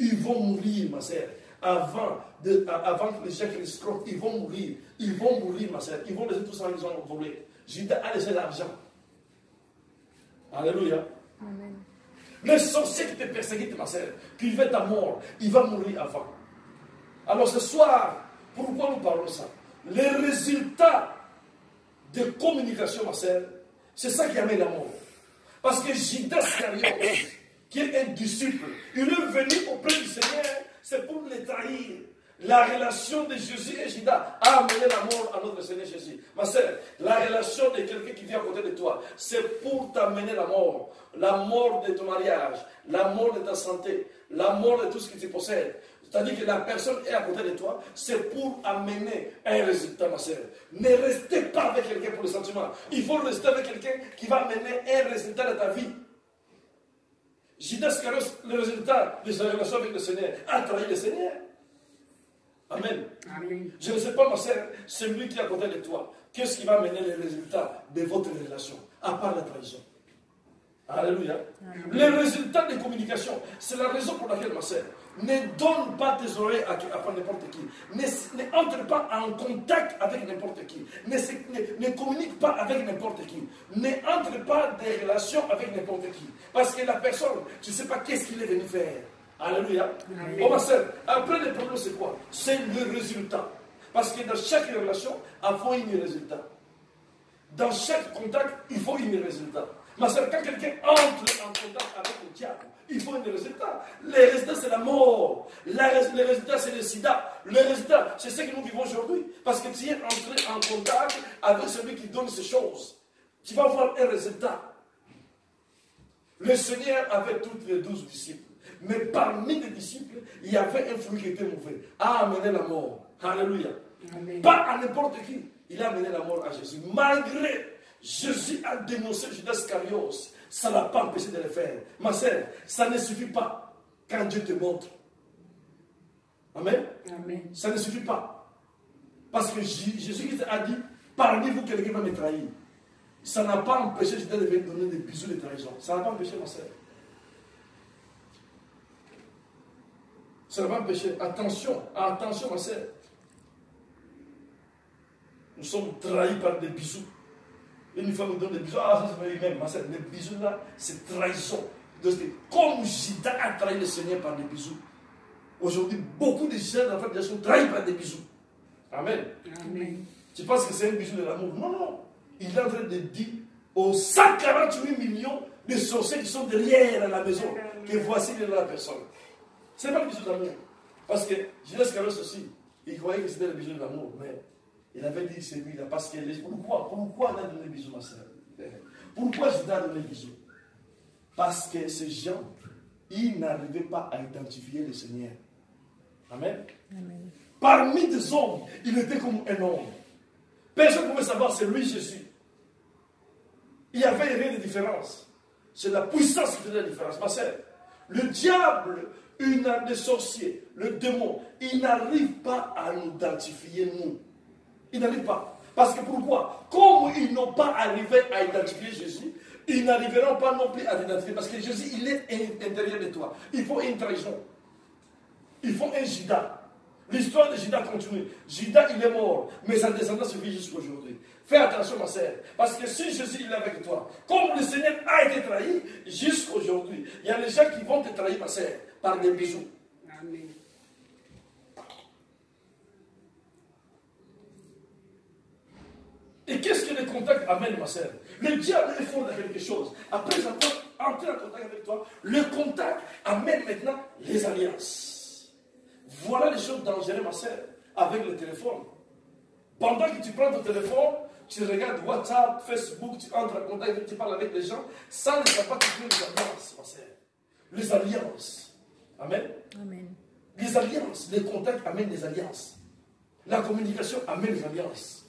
Ils vont mourir, ma sœur. Avant que les gens qui les scroquent, ils vont mourir. Ils vont mourir, ma sœur. Ils vont laisser tout ça, ils ont volé. Judas a laissé l'argent. Alléluia. Amen. Les sorciers qui te persécutent, ma sœur, qui veulent ta mort, il va mourir avant. Alors ce soir, pourquoi nous parlons ça? Les résultats de communication, ma sœur, c'est ça qui amène la mort. Parce que Judas Iscariot, qui est un disciple, il est venu auprès du Seigneur, c'est pour les trahir. La relation de Jésus et Judas a amené la mort à notre Seigneur Jésus. Ma sœur, la relation de quelqu'un qui vient à côté de toi, c'est pour t'amener la mort. La mort de ton mariage, la mort de ta santé, la mort de tout ce que tu possèdes. C'est-à-dire que la personne est à côté de toi, c'est pour amener un résultat, ma sœur. Ne restez pas avec quelqu'un pour le sentiment. Il faut rester avec quelqu'un qui va amener un résultat de ta vie. Judas Iscariot, le résultat de sa relation avec le Seigneur, a trahi le Seigneur. Amen. Amen. Je ne sais pas, ma sœur, celui qui est à côté de toi, qu'est-ce qui va amener les résultats de votre relation, à part la trahison? Alléluia. Amen. Les résultats de communication, c'est la raison pour laquelle, ma sœur, ne donne pas tes oreilles à n'importe qui. N'entre pas en contact avec n'importe qui. Ne communique pas avec n'importe qui. N'entre pas des relations avec n'importe qui. Parce que la personne, tu ne sais pas qu'est-ce qu'il est venu faire. Alléluia. Oh ma sœur, après le problème c'est quoi? C'est le résultat. Parce que dans chaque relation, il faut un résultat. Dans chaque contact, il faut un résultat. Ma sœur, quand quelqu'un entre en contact avec le diable, il faut un résultat. Le résultat, c'est la mort. Le résultat, c'est le sida. Le résultat, c'est ce que nous vivons aujourd'hui. Parce que tu es entré en contact avec celui qui donne ces choses. Tu vas voir un résultat. Le Seigneur avait tous les 12 disciples. Mais parmi les disciples, il y avait un fruit qui était mauvais. A amené la mort. Alléluia. Amen. Pas à n'importe qui. Il a amené la mort à Jésus. Malgré Jésus a dénoncé Judas Iscariot, ça ne l'a pas empêché de le faire. Ma sœur, ça ne suffit pas quand Dieu te montre. Amen. Amen. Ça ne suffit pas. Parce que Jésus a dit, parmi vous, quelqu'un va me trahir. ça n'a pas empêché Judas de venir donner des bisous de trahison. Ça n'a pas empêché, ma sœur. Ça n'a pas empêché. Attention, attention, ma sœur. Nous sommes trahis par des bisous. Une femme nous donne des bisous. Ah, ça se fait même, ma sœur. Les bisous là, c'est trahison. Donc, comme Judas a trahi le Seigneur par des bisous, aujourd'hui, beaucoup de gens dans la sont trahis par des bisous. Amen. Amen. Tu penses que c'est un bisou de l'amour? Non, non. Il est en train de dire aux 148 millions de sorciers qui sont derrière la maison que voici la personne. Ce n'est pas le bisou d'amour. Parce que Judas Iscariote aussi, il croyait que c'était le bisou de l'amour, mais il avait dit c'est lui là. Parce que pourquoi il a donné le bisou, ma soeur? Pourquoi Judas a donné le bisou? Parce que ces gens, ils n'arrivaient pas à identifier le Seigneur. Amen. Amen. Parmi des hommes, il était comme un homme. Personne ne pouvait savoir c'est lui Jésus. Il n'y avait rien de différence. C'est la puissance qui faisait la différence. Ma sœur, le diable, les sorciers, le démon, il n'arrive pas à nous identifier, nous. Il n'arrive pas. Parce que pourquoi? Comme ils n'ont pas arrivé à identifier Jésus, ils n'arriveront pas non plus à l'identifier. Parce que Jésus, il est intérieur de toi. Il faut une trahison. Il faut un Judas. L'histoire de Judas continue. Judas, il est mort, mais sa descendance vit jusqu'à aujourd'hui. Fais attention, ma sœur, parce que si Jésus il est avec toi, comme le Seigneur a été trahi jusqu'à aujourd'hui, il y a des gens qui vont te trahir, ma sœur, par des bisous. Amen. Et qu'est-ce que le contact amène, ma sœur? Le diable est fort dans quelque chose. Après avoir entré en contact avec toi, le contact amène maintenant les alliances. Voilà les choses dangereuses, ma sœur, avec le téléphone. Pendant que tu prends ton téléphone, tu regardes WhatsApp, Facebook, tu entres en contact, tu parles avec les gens, sans ne savoir tu crées les alliances, ma sœur. Les alliances. Amen. Amen. Les alliances, les contacts amènent les alliances. La communication amène les alliances.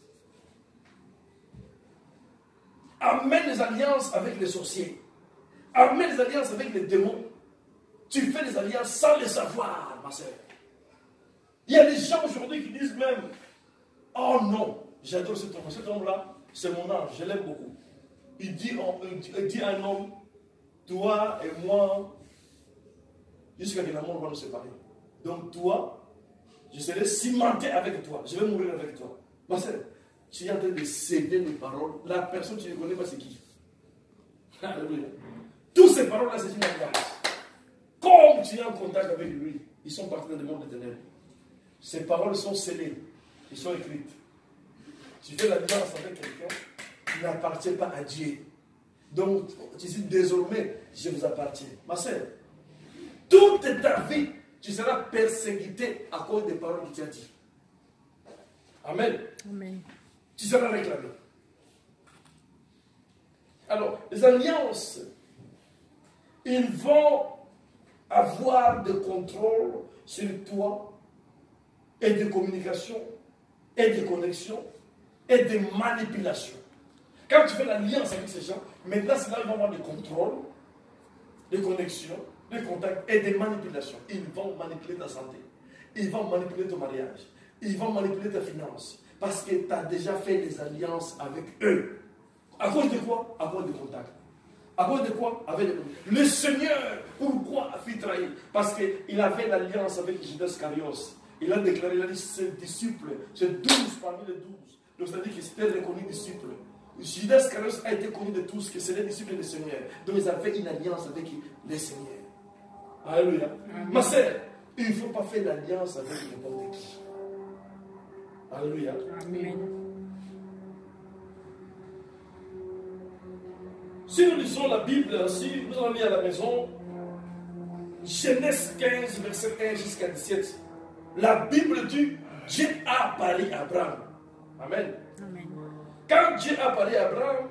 Amène les alliances avec les sorciers. Amène les alliances avec les démons. Tu fais des alliances sans le savoir, ma sœur. Il y a des gens aujourd'hui qui disent même, oh non, j'adore cet homme. Cet homme-là, c'est mon ange, je l'aime beaucoup. Il dit à un homme, toi et moi, jusqu'à ce que la mort va nous séparer. Donc toi, je serai cimenté avec toi. Je vais mourir avec toi. Ma sœur, tu es en train de céder les paroles. La personne, tu ne connais pas c'est qui. Alléluia. Toutes ces paroles-là, c'est une alliance. Comme tu es en contact avec lui, ils sont partis dans le monde des ténèbres. Ces paroles sont scellées, elles sont écrites. Tu fais l'alliance avec quelqu'un qui n'appartient pas à Dieu. Donc, tu dis désormais, je vous appartiens. Ma sœur, toute ta vie, tu seras persécuté à cause des paroles que tu as dit. Amen. Amen. Tu seras réclamé. Alors, les alliances, ils vont avoir de contrôle sur toi, et de communication, et de connexion, et de manipulation. Quand tu fais l'alliance avec ces gens, maintenant c'est là qu'ils vont avoir des contrôles, des connexions, des contacts et des manipulations. Ils vont manipuler ta santé, ils vont manipuler ton mariage, ils vont manipuler ta finance, parce que tu as déjà fait des alliances avec eux. À cause de quoi? À cause des contacts. À cause de quoi? Avec le Seigneur. Pourquoi a-t-il trahi? Parce qu'il avait l'alliance avec Judas Iscariote. Il a déclaré, il a dit, ses disciples, c'est 12 parmi les 12. Donc, c'est-à-dire qu'il s'était reconnu disciple. Judas Iscariote a été connu de tous, que c'est les disciples du Seigneur. Donc, ils avaient une alliance avec le Seigneur. Alléluia. Ma sœur, il ne faut pas faire l'alliance avec n'importe qui. Alléluia. Amen. Si nous lisons la Bible, si nous allons lire à la maison, Genèse 15, verset 1 jusqu'à 17. La Bible dit, Dieu a parlé à Abraham. Amen. Amen. Quand Dieu a parlé à Abraham,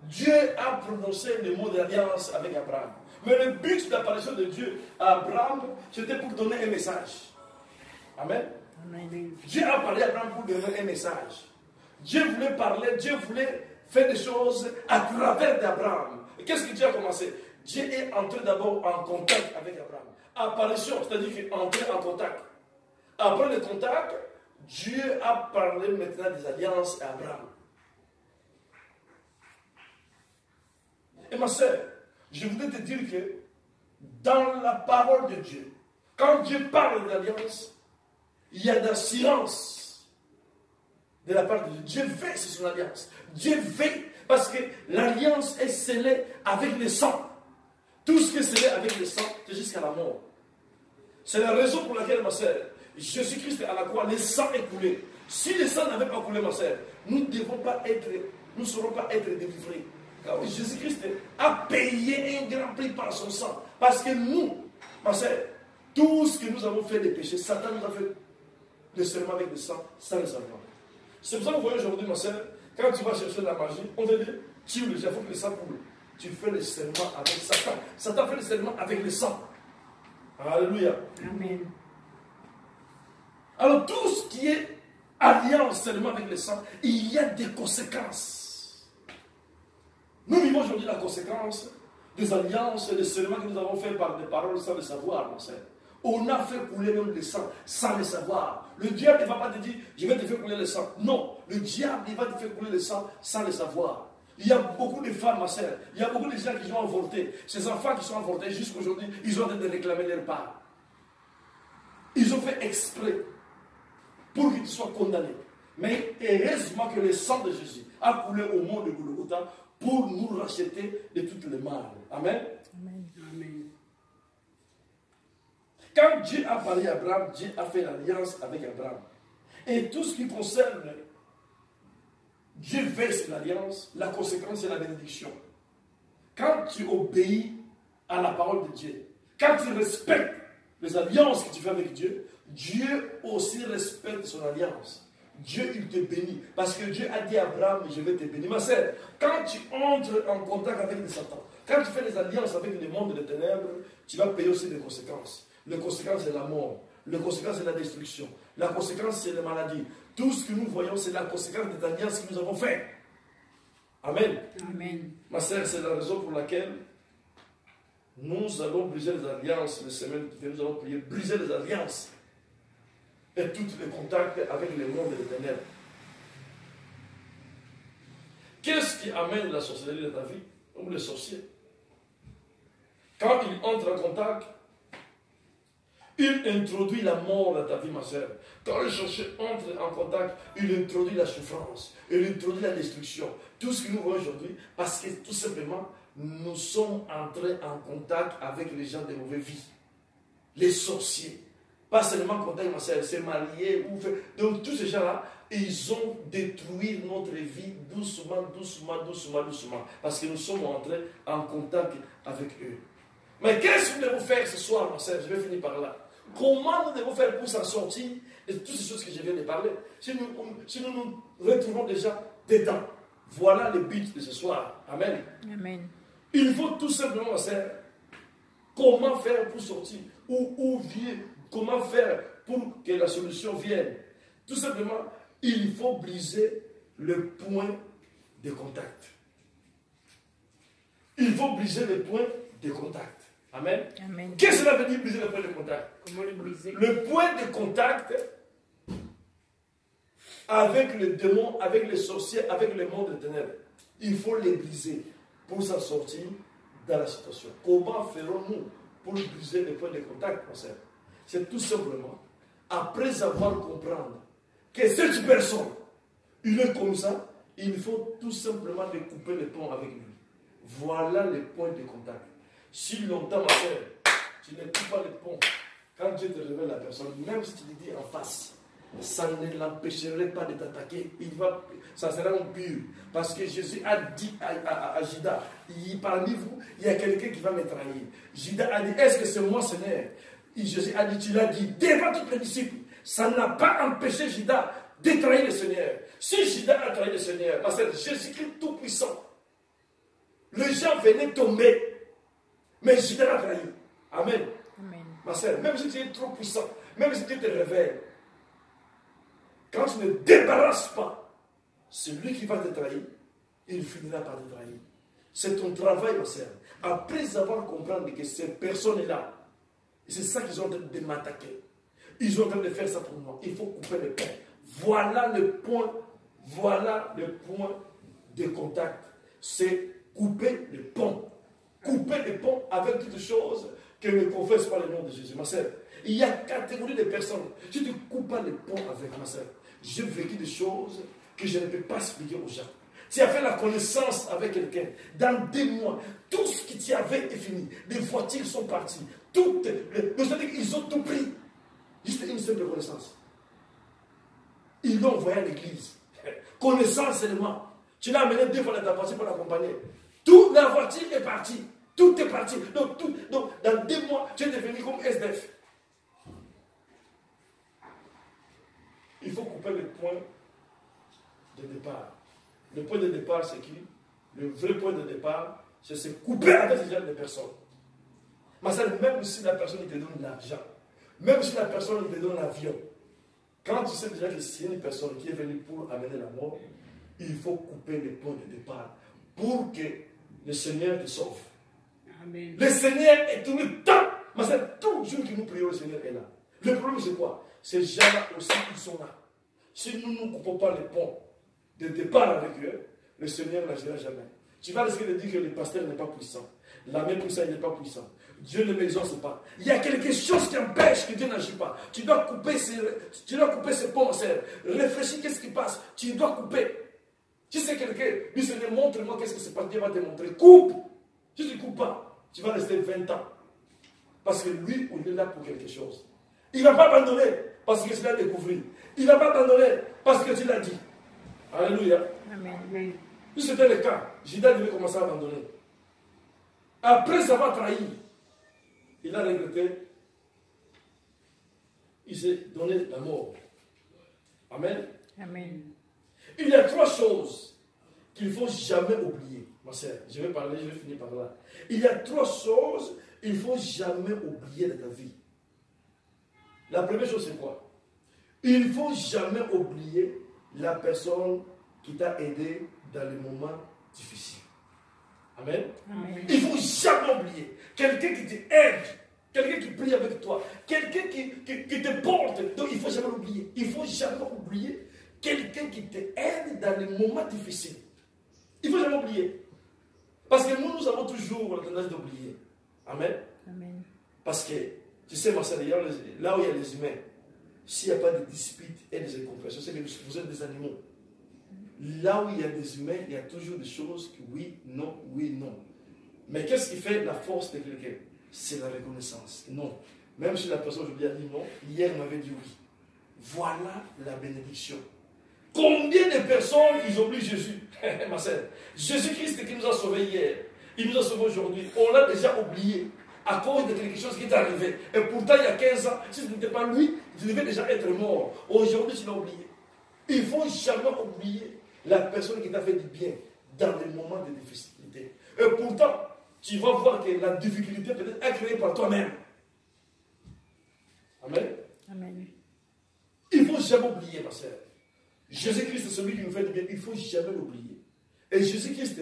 Dieu a prononcé le mot d'alliance avec Abraham. Mais le but de l'apparition de Dieu à Abraham, c'était pour donner un message. Amen. Amen. Dieu a parlé à Abraham pour donner un message. Dieu voulait parler, Dieu voulait faire des choses à travers d'Abraham. Et qu'est-ce que Dieu a commencé? Dieu est entré d'abord en contact avec Abraham. Apparition, c'est-à-dire qu'il est entré en contact. Après le contact, Dieu a parlé maintenant des alliances à Abraham. Et ma soeur, je voudrais te dire que dans la parole de Dieu, quand Dieu parle d'alliance, il y a d'assurance de la part de Dieu. Dieu veille sur son alliance. Dieu veille parce que l'alliance est scellée avec le sang. Tout ce qui est scellé avec le sang, c'est jusqu'à la mort. C'est la raison pour laquelle, ma soeur, Jésus-Christ à la croix, le sang est coulé. Si le sang n'avait pas coulé, ma soeur, nous ne saurons pas être délivrés. Car Jésus-Christ a payé un grand prix par son sang. Parce que nous, ma soeur, tout ce que nous avons fait des péchés, Satan nous a fait le serment avec le sang, sans le savoir. C'est pour ça que vous voyez aujourd'hui, ma soeur, quand tu vas chercher la magie, on te dit, tue le diable, il faut que le sang coule. Tu fais le serment avec Satan. Satan fait le serment avec le sang. Alléluia. Amen. Alors tout ce qui est alliance seulement avec le sang, il y a des conséquences. Nous vivons aujourd'hui la conséquence des alliances et des serments que nous avons fait par des paroles sans le savoir, mon frère. On a fait couler même le sang sans le savoir. Le diable ne va pas te dire, je vais te faire couler le sang. Non, le diable il va te faire couler le sang sans le savoir. Il y a beaucoup de femmes, ma soeur, il y a beaucoup de gens qui ont avorté. Ces enfants qui sont avortés jusqu'à aujourd'hui, ils ont été réclamer leur part. Ils ont fait exprès pour qu'ils soient condamnés. Mais heureusement que le sang de Jésus a coulé au mont de Golgotha pour nous racheter de toutes les mal. Amen. Amen. Amen. Quand Dieu a parlé à Abraham, Dieu a fait l'alliance avec Abraham. Et tout ce qui concerne Dieu veille sur l'alliance, la conséquence c'est la bénédiction. Quand tu obéis à la parole de Dieu, quand tu respectes les alliances que tu fais avec Dieu, Dieu aussi respecte son alliance. Dieu, il te bénit. Parce que Dieu a dit à Abraham, je vais te bénir. Ma sœur, quand tu entres en contact avec le Satan, quand tu fais des alliances avec le monde des ténèbres, tu vas payer aussi des conséquences. Les conséquences, c'est la mort. Les conséquences, c'est la destruction. La conséquence, c'est la maladie. Tout ce que nous voyons, c'est la conséquence des alliances que nous avons faites. Amen. Amen. Ma sœur, c'est la raison pour laquelle nous allons briser les alliances. Les semaines qui viennent, nous allons prier, briser les alliances. Et tous les contacts avec le monde des ténèbres. Qu'est-ce qui amène la sorcellerie dans ta vie? Ou les sorciers. Quand ils entrent en contact, il introduit la mort dans ta vie, ma soeur. Quand le sorcier entre en contact, il introduit la souffrance, il introduit la destruction. Tout ce que nous voyons aujourd'hui, parce que tout simplement, nous sommes entrés en contact avec les gens de mauvaise vie. Les sorciers. Pas seulement contact, ma soeur, c'est marié. Donc tous ces gens-là, ils ont détruit notre vie doucement, doucement, doucement, doucement. Parce que nous sommes entrés en contact avec eux. Mais qu'est-ce que nous devons faire ce soir, ma soeur? Je vais finir par là. Comment nous devons faire pour s'en sortir de toutes ces choses que je viens de parler? Si nous nous retrouvons déjà dedans. Voilà le but de ce soir. Amen. Amen. Il faut tout simplement, ma soeur, comment faire pour sortir? Comment faire pour que la solution vienne? Tout simplement, il faut briser le point de contact. Il faut briser le point de contact. Amen. Amen. Qu'est-ce que cela veut dire briser le point de contact? Comment le briser? Le point de contact avec le démon, avec les sorciers, avec le monde des ténèbres. Il faut les briser pour s'en sortir dans la situation. Comment ferons-nous pour briser le point de contact, mon frère? C'est tout simplement, après avoir compris que cette personne, il est comme ça, il faut tout simplement de couper le pont avec lui. Voilà le point de contact. Si longtemps, ma soeur, tu ne coupes pas le pont, quand Dieu te révèle la personne, même si tu lui dis en face, ça ne l'empêcherait pas de t'attaquer. Ça sera un pur. Parce que Jésus a dit à Judas, parmi vous, il y a quelqu'un qui va me trahir. Judas a dit, est-ce que c'est moi, Seigneur? Et Jésus a dit, tu l'as dit devant tous les disciples. Ça n'a pas empêché Judas de trahir le Seigneur. Si Judas a trahi le Seigneur, parce que Jésus-Christ tout-puissant, les gens venaient tomber, mais Judas l'a trahi. Amen. Amen. Ma soeur, même si tu es trop puissant, même si tu te révèles, quand tu ne débarrasses pas celui qui va te trahir, il finira par te trahir. C'est ton travail, ma soeur. Après avoir compris que ces personnes-là, c'est ça qu'ils ont en train de m'attaquer. Ils sont en train de faire ça pour moi. Il faut couper le pont. Voilà le point de contact. C'est couper les ponts. Couper les ponts avec toutes choses qui ne confessent pas le nom de Jésus. Ma sœur, il y a catégorie de personnes. Si tu ne coupes pas les ponts avec ma sœur, j'ai vécu des choses que je ne peux pas expliquer aux gens. Tu as fait la connaissance avec quelqu'un. Dans 2 mois, tout ce qui t'y avait est fini. Les voitures sont parties. Toutes. Ils ont tout pris. Juste une simple connaissance. Ils l'ont envoyé à l'église. Connaissance seulement. Tu l'as amené 2 fois dans ta voiture pour l'accompagner. Toute la voiture est partie. Tout est parti. Donc, dans 2 mois, tu es devenu comme SDF. Il faut couper le point de départ. Le point de départ, c'est qui? Le vrai point de départ, c'est se couper avec ces gens de personnes. Mais ça, même si la personne te donne de l'argent, même si la personne te donne l'avion, quand tu sais déjà que c'est une personne qui est venue pour amener la mort, il faut couper le point de départ pour que le Seigneur te sauve. Amen. Le Seigneur est tout le temps. Mais c'est toujours que nous prions, le Seigneur est là. Le problème, c'est quoi? Ces gens-là aussi, ils sont là. Si nous ne coupons pas les ponts de départ avec eux, le Seigneur n'agira jamais. Tu vas risquer de dire que le pasteur n'est pas puissant. La main puissante n'est pas puissant. Dieu ne m'exauce pas. Il y a quelque chose qui empêche que Dieu n'agit pas. Tu dois couper ces ponts, sœur. Réfléchis, qu'est-ce qui passe? Tu dois couper. Si c'est quelqu'un, lui Seigneur, montre-moi qu'est-ce qui se passe. Dieu va te montrer. Coupe. Si tu ne coupes pas, tu vas rester 20 ans. Parce que lui, on est là pour quelque chose. Il ne va pas abandonner parce que tu l'as découvert. Il ne va pas abandonner parce que tu l'as dit. Alléluia. Amen. Si c'était le cas, Judas devait commencer à abandonner. Après avoir trahi, il a regretté. Il s'est donné la mort. Amen. Amen. Il y a 3 choses qu'il ne faut jamais oublier. Ma sœur, je vais parler, je vais finir par là. Il y a 3 choses qu'il ne faut jamais oublier de ta vie. La première chose, c'est quoi? Il ne faut jamais oublier la personne qui t'a aidé dans les moments difficiles. Amen. Amen. Il ne faut jamais oublier quelqu'un qui t'aide, quelqu'un qui prie avec toi, quelqu'un qui te porte. Donc il ne faut jamais l'oublier. Il ne faut jamais oublier quelqu'un qui t'aide dans les moments difficiles. Il ne faut jamais oublier. Parce que nous avons toujours la tendance d'oublier. Amen. Amen. Parce que, tu sais, ma sœur, là où il y a les humains, s'il n'y a pas de disputes et des incompréhensions, c'est que vous êtes des animaux. Là où il y a des humains, il y a toujours des choses que oui, non. Mais qu'est-ce qui fait la force de quelqu'un? C'est la reconnaissance. Non. Même si la personne aujourd'hui a dit non, hier m'avait dit oui. Voilà la bénédiction. Combien de personnes ils oublient Jésus? Ma sœur, Jésus-Christ qui nous a sauvés hier, il nous a sauvés aujourd'hui. On l'a déjà oublié à cause de quelque chose qui est arrivé. Et pourtant, il y a 15 ans, si ce n'était pas lui, tu devais déjà être mort. Aujourd'hui, tu l'as oublié. Il ne faut jamais oublier la personne qui t'a fait du bien dans les moments de difficulté. Et pourtant, tu vas voir que la difficulté peut-être est créée par toi-même. Amen. Amen. Il ne faut jamais oublier, ma sœur. Jésus-Christ est celui qui nous fait du bien. Il ne faut jamais l'oublier. Et Jésus-Christ,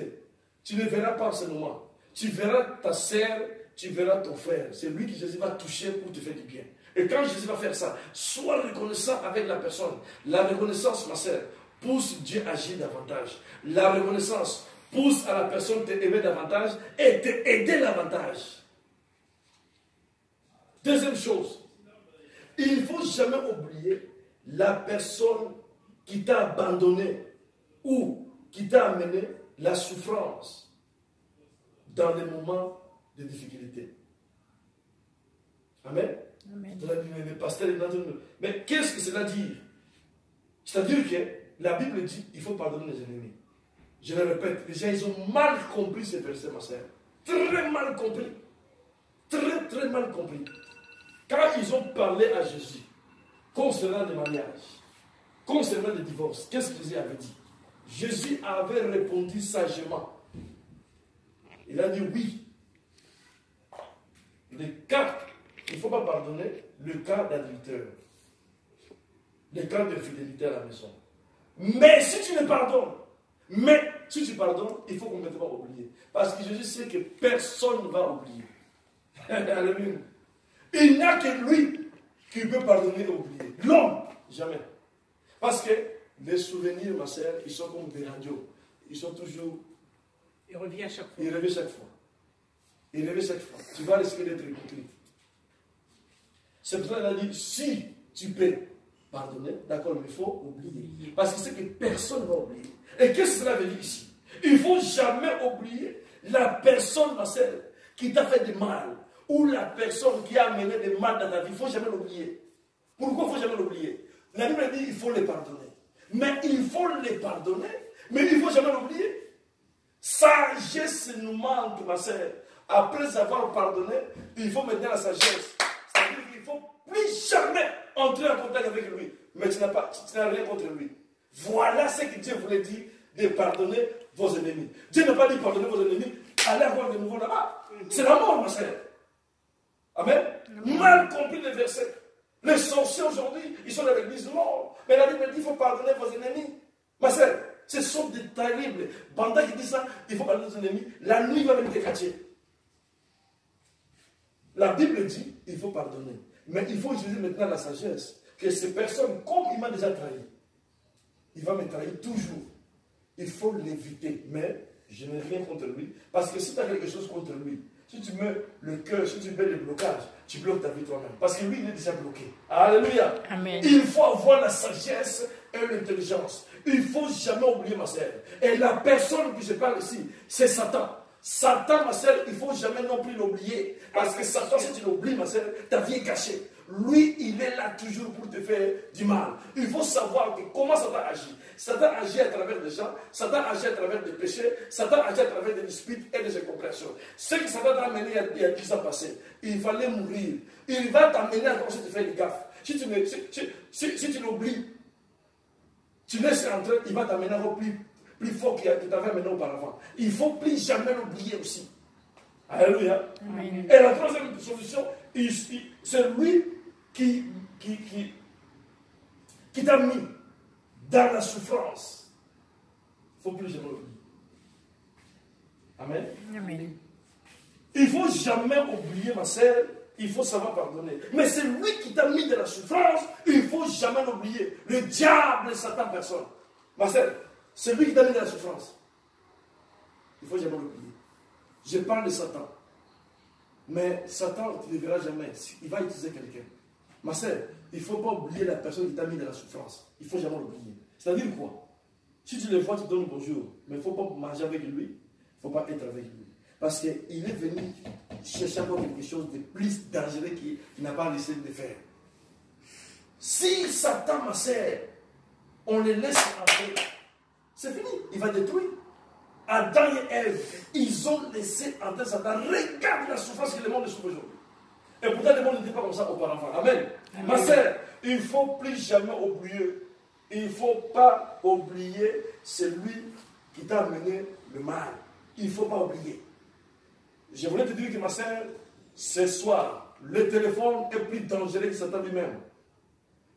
tu ne verras pas en ce moment. Tu verras ta sœur, tu verras ton frère. C'est lui que Jésus va toucher pour te faire du bien. Et quand Jésus va faire ça, sois reconnaissant avec la personne. La reconnaissance, ma sœur, pousse Dieu à agir davantage. La reconnaissance pousse à la personne à t'aimer davantage et t'aider davantage. Deuxième chose, il ne faut jamais oublier la personne qui t'a abandonné ou qui t'a amené la souffrance dans les moments de difficulté. Amen. Amen. Mais qu'est-ce que cela dit? C'est-à-dire que la Bible dit qu'il faut pardonner les ennemis. Je le répète, les gens ils ont mal compris ce verset, ma sœur. Très mal compris. Très mal compris. Quand ils ont parlé à Jésus concernant le mariage, concernant le divorce, qu'est-ce que Jésus avait dit? Jésus avait répondu sagement. Il a dit oui. Le cas, il ne faut pas pardonner, le cas d'adultère, le cas d'infidélité à la maison. Mais si tu ne pardonnes, tu pardonnes, il faut complètement oublier. Parce que Jésus sait que personne ne va oublier. Alléluia. Il n'y a que lui qui peut pardonner et oublier. L'homme, jamais. Parce que les souvenirs, ma sœur, ils sont comme des radios. Ils sont toujours Il revient chaque fois. Il revient chaque fois. Il revient chaque fois. Tu vas risquer d'être hypocrite. C'est pour ça qu'il a dit, si tu peux pardonner, d'accord, mais il faut oublier. Parce que c'est que personne ne va oublier. Et qu'est-ce que cela veut dire ici? Il ne faut jamais oublier la personne, ma sœur, qui t'a fait du mal, ou la personne qui a amené du mal dans ta vie. Il ne faut jamais l'oublier. Pourquoi il ne faut jamais l'oublier? La Bible dit qu'il faut les pardonner. Mais il faut les pardonner, mais il ne faut jamais l'oublier. Sagesse nous manque, ma sœur. Après avoir pardonné, il faut maintenant la sagesse. C'est-à-dire qu'il ne faut plus jamais entrer en contact avec lui. Mais tu n'as rien contre lui. Voilà ce que Dieu voulait dire, de pardonner vos ennemis. Dieu n'a pas dit pardonner vos ennemis, allez avoir de nouveau là-bas. C'est la mort, ma sœur. Amen. Mal compris le verset. Les sorciers aujourd'hui, ils sont dans l'église morts. Mais la Bible dit qu'il faut pardonner vos ennemis. Ma sœur, ce sont des terribles. Banda qui dit ça, il faut pardonner vos ennemis. La nuit va venir te cacher. La Bible dit il faut pardonner. Mais il faut utiliser maintenant la sagesse. Que ces personnes, comme il m'a déjà trahi, il va me trahir toujours. Il faut l'éviter. Mais je n'ai rien contre lui. Parce que si tu as quelque chose contre lui, si tu mets le cœur, si tu mets le blocage, tu bloques ta vie toi-même. Parce que lui, il est déjà bloqué. Alléluia. Amen. Il faut avoir la sagesse et l'intelligence. Il ne faut jamais oublier, ma sœur. Et la personne que je parle ici, c'est Satan. Satan, ma sœur, il ne faut jamais non plus l'oublier. Parce que Satan, si tu l'oublies, ma sœur, ta vie est cachée. Lui, il est là toujours pour te faire du mal. Il faut savoir que comment Satan agit. Satan agit à travers des gens, Satan agit à travers des péchés, Satan agit à travers des disputes et des incompréhensions. Ce que Satan t'a amené il y a 10 ans passé, il fallait mourir. Il va t'amener à commencer à te faire des gaffes. Si tu l'oublies, tu laisses rentrer, il va t'amener encore plus fort qu'il t'avait amené auparavant. Il ne faut plus jamais l'oublier aussi. Alléluia. Amen. Et la troisième solution, c'est lui qui t'a mis dans la souffrance. Il ne faut plus jamais l'oublier. Amen. Amen. Il ne faut jamais oublier, ma sœur. Il faut savoir pardonner. Mais c'est lui qui t'a mis dans la souffrance. Il ne faut jamais l'oublier. Le diable, Satan, personne. Ma sœur, c'est lui qui t'a mis dans la souffrance. Il ne faut jamais l'oublier. Je parle de Satan. Mais Satan, tu ne le verras jamais. Il va utiliser quelqu'un. Ma sœur, il ne faut pas oublier la personne qui t'a mis dans la souffrance. Il ne faut jamais l'oublier. C'est-à-dire quoi? Si tu le vois, tu donnes bonjour. Mais il ne faut pas manger avec lui. Il ne faut pas être avec lui. Parce qu'il est venu chercher encore quelque chose de plus dangereux qu'il n'a pas laissé de faire. Si Satan, ma sœur, on le laisse entrer, c'est fini. Il va détruire. Adam et Ève, ils ont laissé entrer Satan. Regarde la souffrance que le monde souffre aujourd'hui. Et pourtant, le monde n'était pas comme ça auparavant. Amen. Amen. Ma sœur, il ne faut plus jamais oublier. Il ne faut pas oublier celui qui t'a amené le mal. Il ne faut pas oublier. Je voulais te dire que ma sœur, ce soir, le téléphone est plus dangereux que Satan lui-même.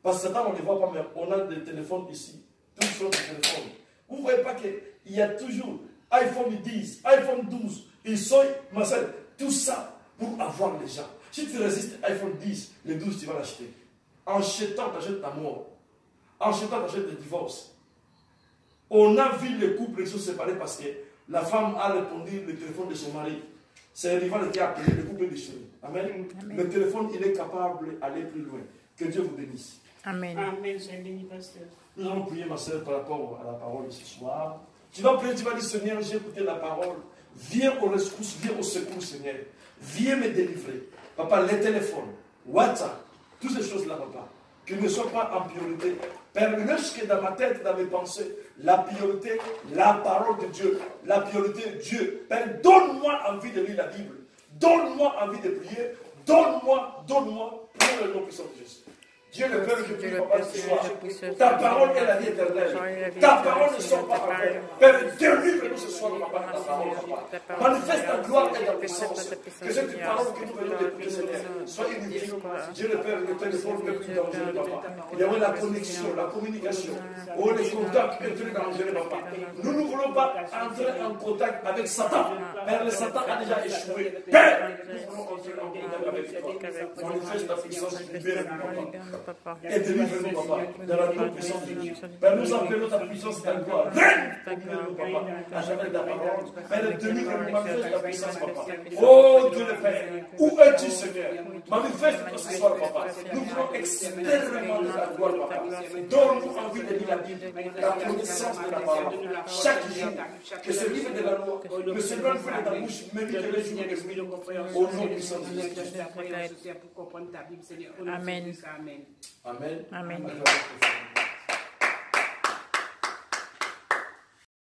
Parce que Satan, on ne le voit pas, mais on a des téléphones ici. Toutes sortes de téléphones. Vous ne voyez pas qu'il y a toujours iPhone 10, iPhone 12, ils sont, ma sœur, tout ça pour avoir les gens. Si tu résistes iPhone 10, le 12, tu vas l'acheter. En jetant, tu achètes ta mort. En jetant, tu achètes le divorce. On a vu les couples qui sont séparés parce que la femme a répondu le téléphone de son mari. C'est un rival qui a appelé le couple déchiré. Amen. Amen. Le téléphone, il est capable d'aller plus loin. Que Dieu vous bénisse. Amen. Amen. Soyez béni, pasteur. Nous allons prier, ma soeur, par rapport à la parole de ce soir. Tu vas prier, tu vas dire, Seigneur, j'ai écouté la parole. Viens au rescousse, viens au secours, Seigneur. Viens me délivrer. Papa, les téléphones, WhatsApp, toutes ces choses-là, papa, qu'ils ne soient pas en priorité. Père, lorsque dans ma tête, dans mes pensées, la priorité, la parole de Dieu, la priorité de Dieu. Père, donne-moi envie de lire la Bible. Donne-moi envie de prier. Donne-moi, pour le nom puissant de Jésus. Dieu le Père, je prie, papa, ce soir. Ta parole est la vie éternelle. Ta parole ne sort pas en vain. Père, délivre-nous ce soir, papa, ta parole, papa. Manifeste ta gloire et ta puissance. Que cette parole que nous venons d'écouter, Seigneur, soit unifiée. Dieu le Père, le téléphone le plus dangereux, papa. Il y a la connexion, la communication. Oh, les contacts le plus dangereux, papa. Nous ne voulons pas entrer en contact avec Satan. Père, le Satan a déjà échoué. Père, nous voulons entrer en contact avec toi. Manifeste ta puissance, libère-nous, papa. Papa. Et délivre-nous, Papa, dans la grande puissance de Dieu. Père, nous appelons ta puissance et ta gloire. Règne parmi nous, Papa, à jamais de la parole. Père, délivre-nous, manifeste ta puissance, Papa. Oh Dieu le Père, où es-tu, Seigneur? Manifeste-toi ce soir, Papa. Nous voulons extrêmement de ta gloire, Papa. Donne-nous envie de lire la Bible, la connaissance de la parole. Chaque jour, que ce livre de la loi ne se donne plus de ta bouche, mais que les jours de nuit, au nom puissant de Jésus. Pour comprendre ta Bible, Seigneur. Amen. Amen. Amen. Amen. Amen.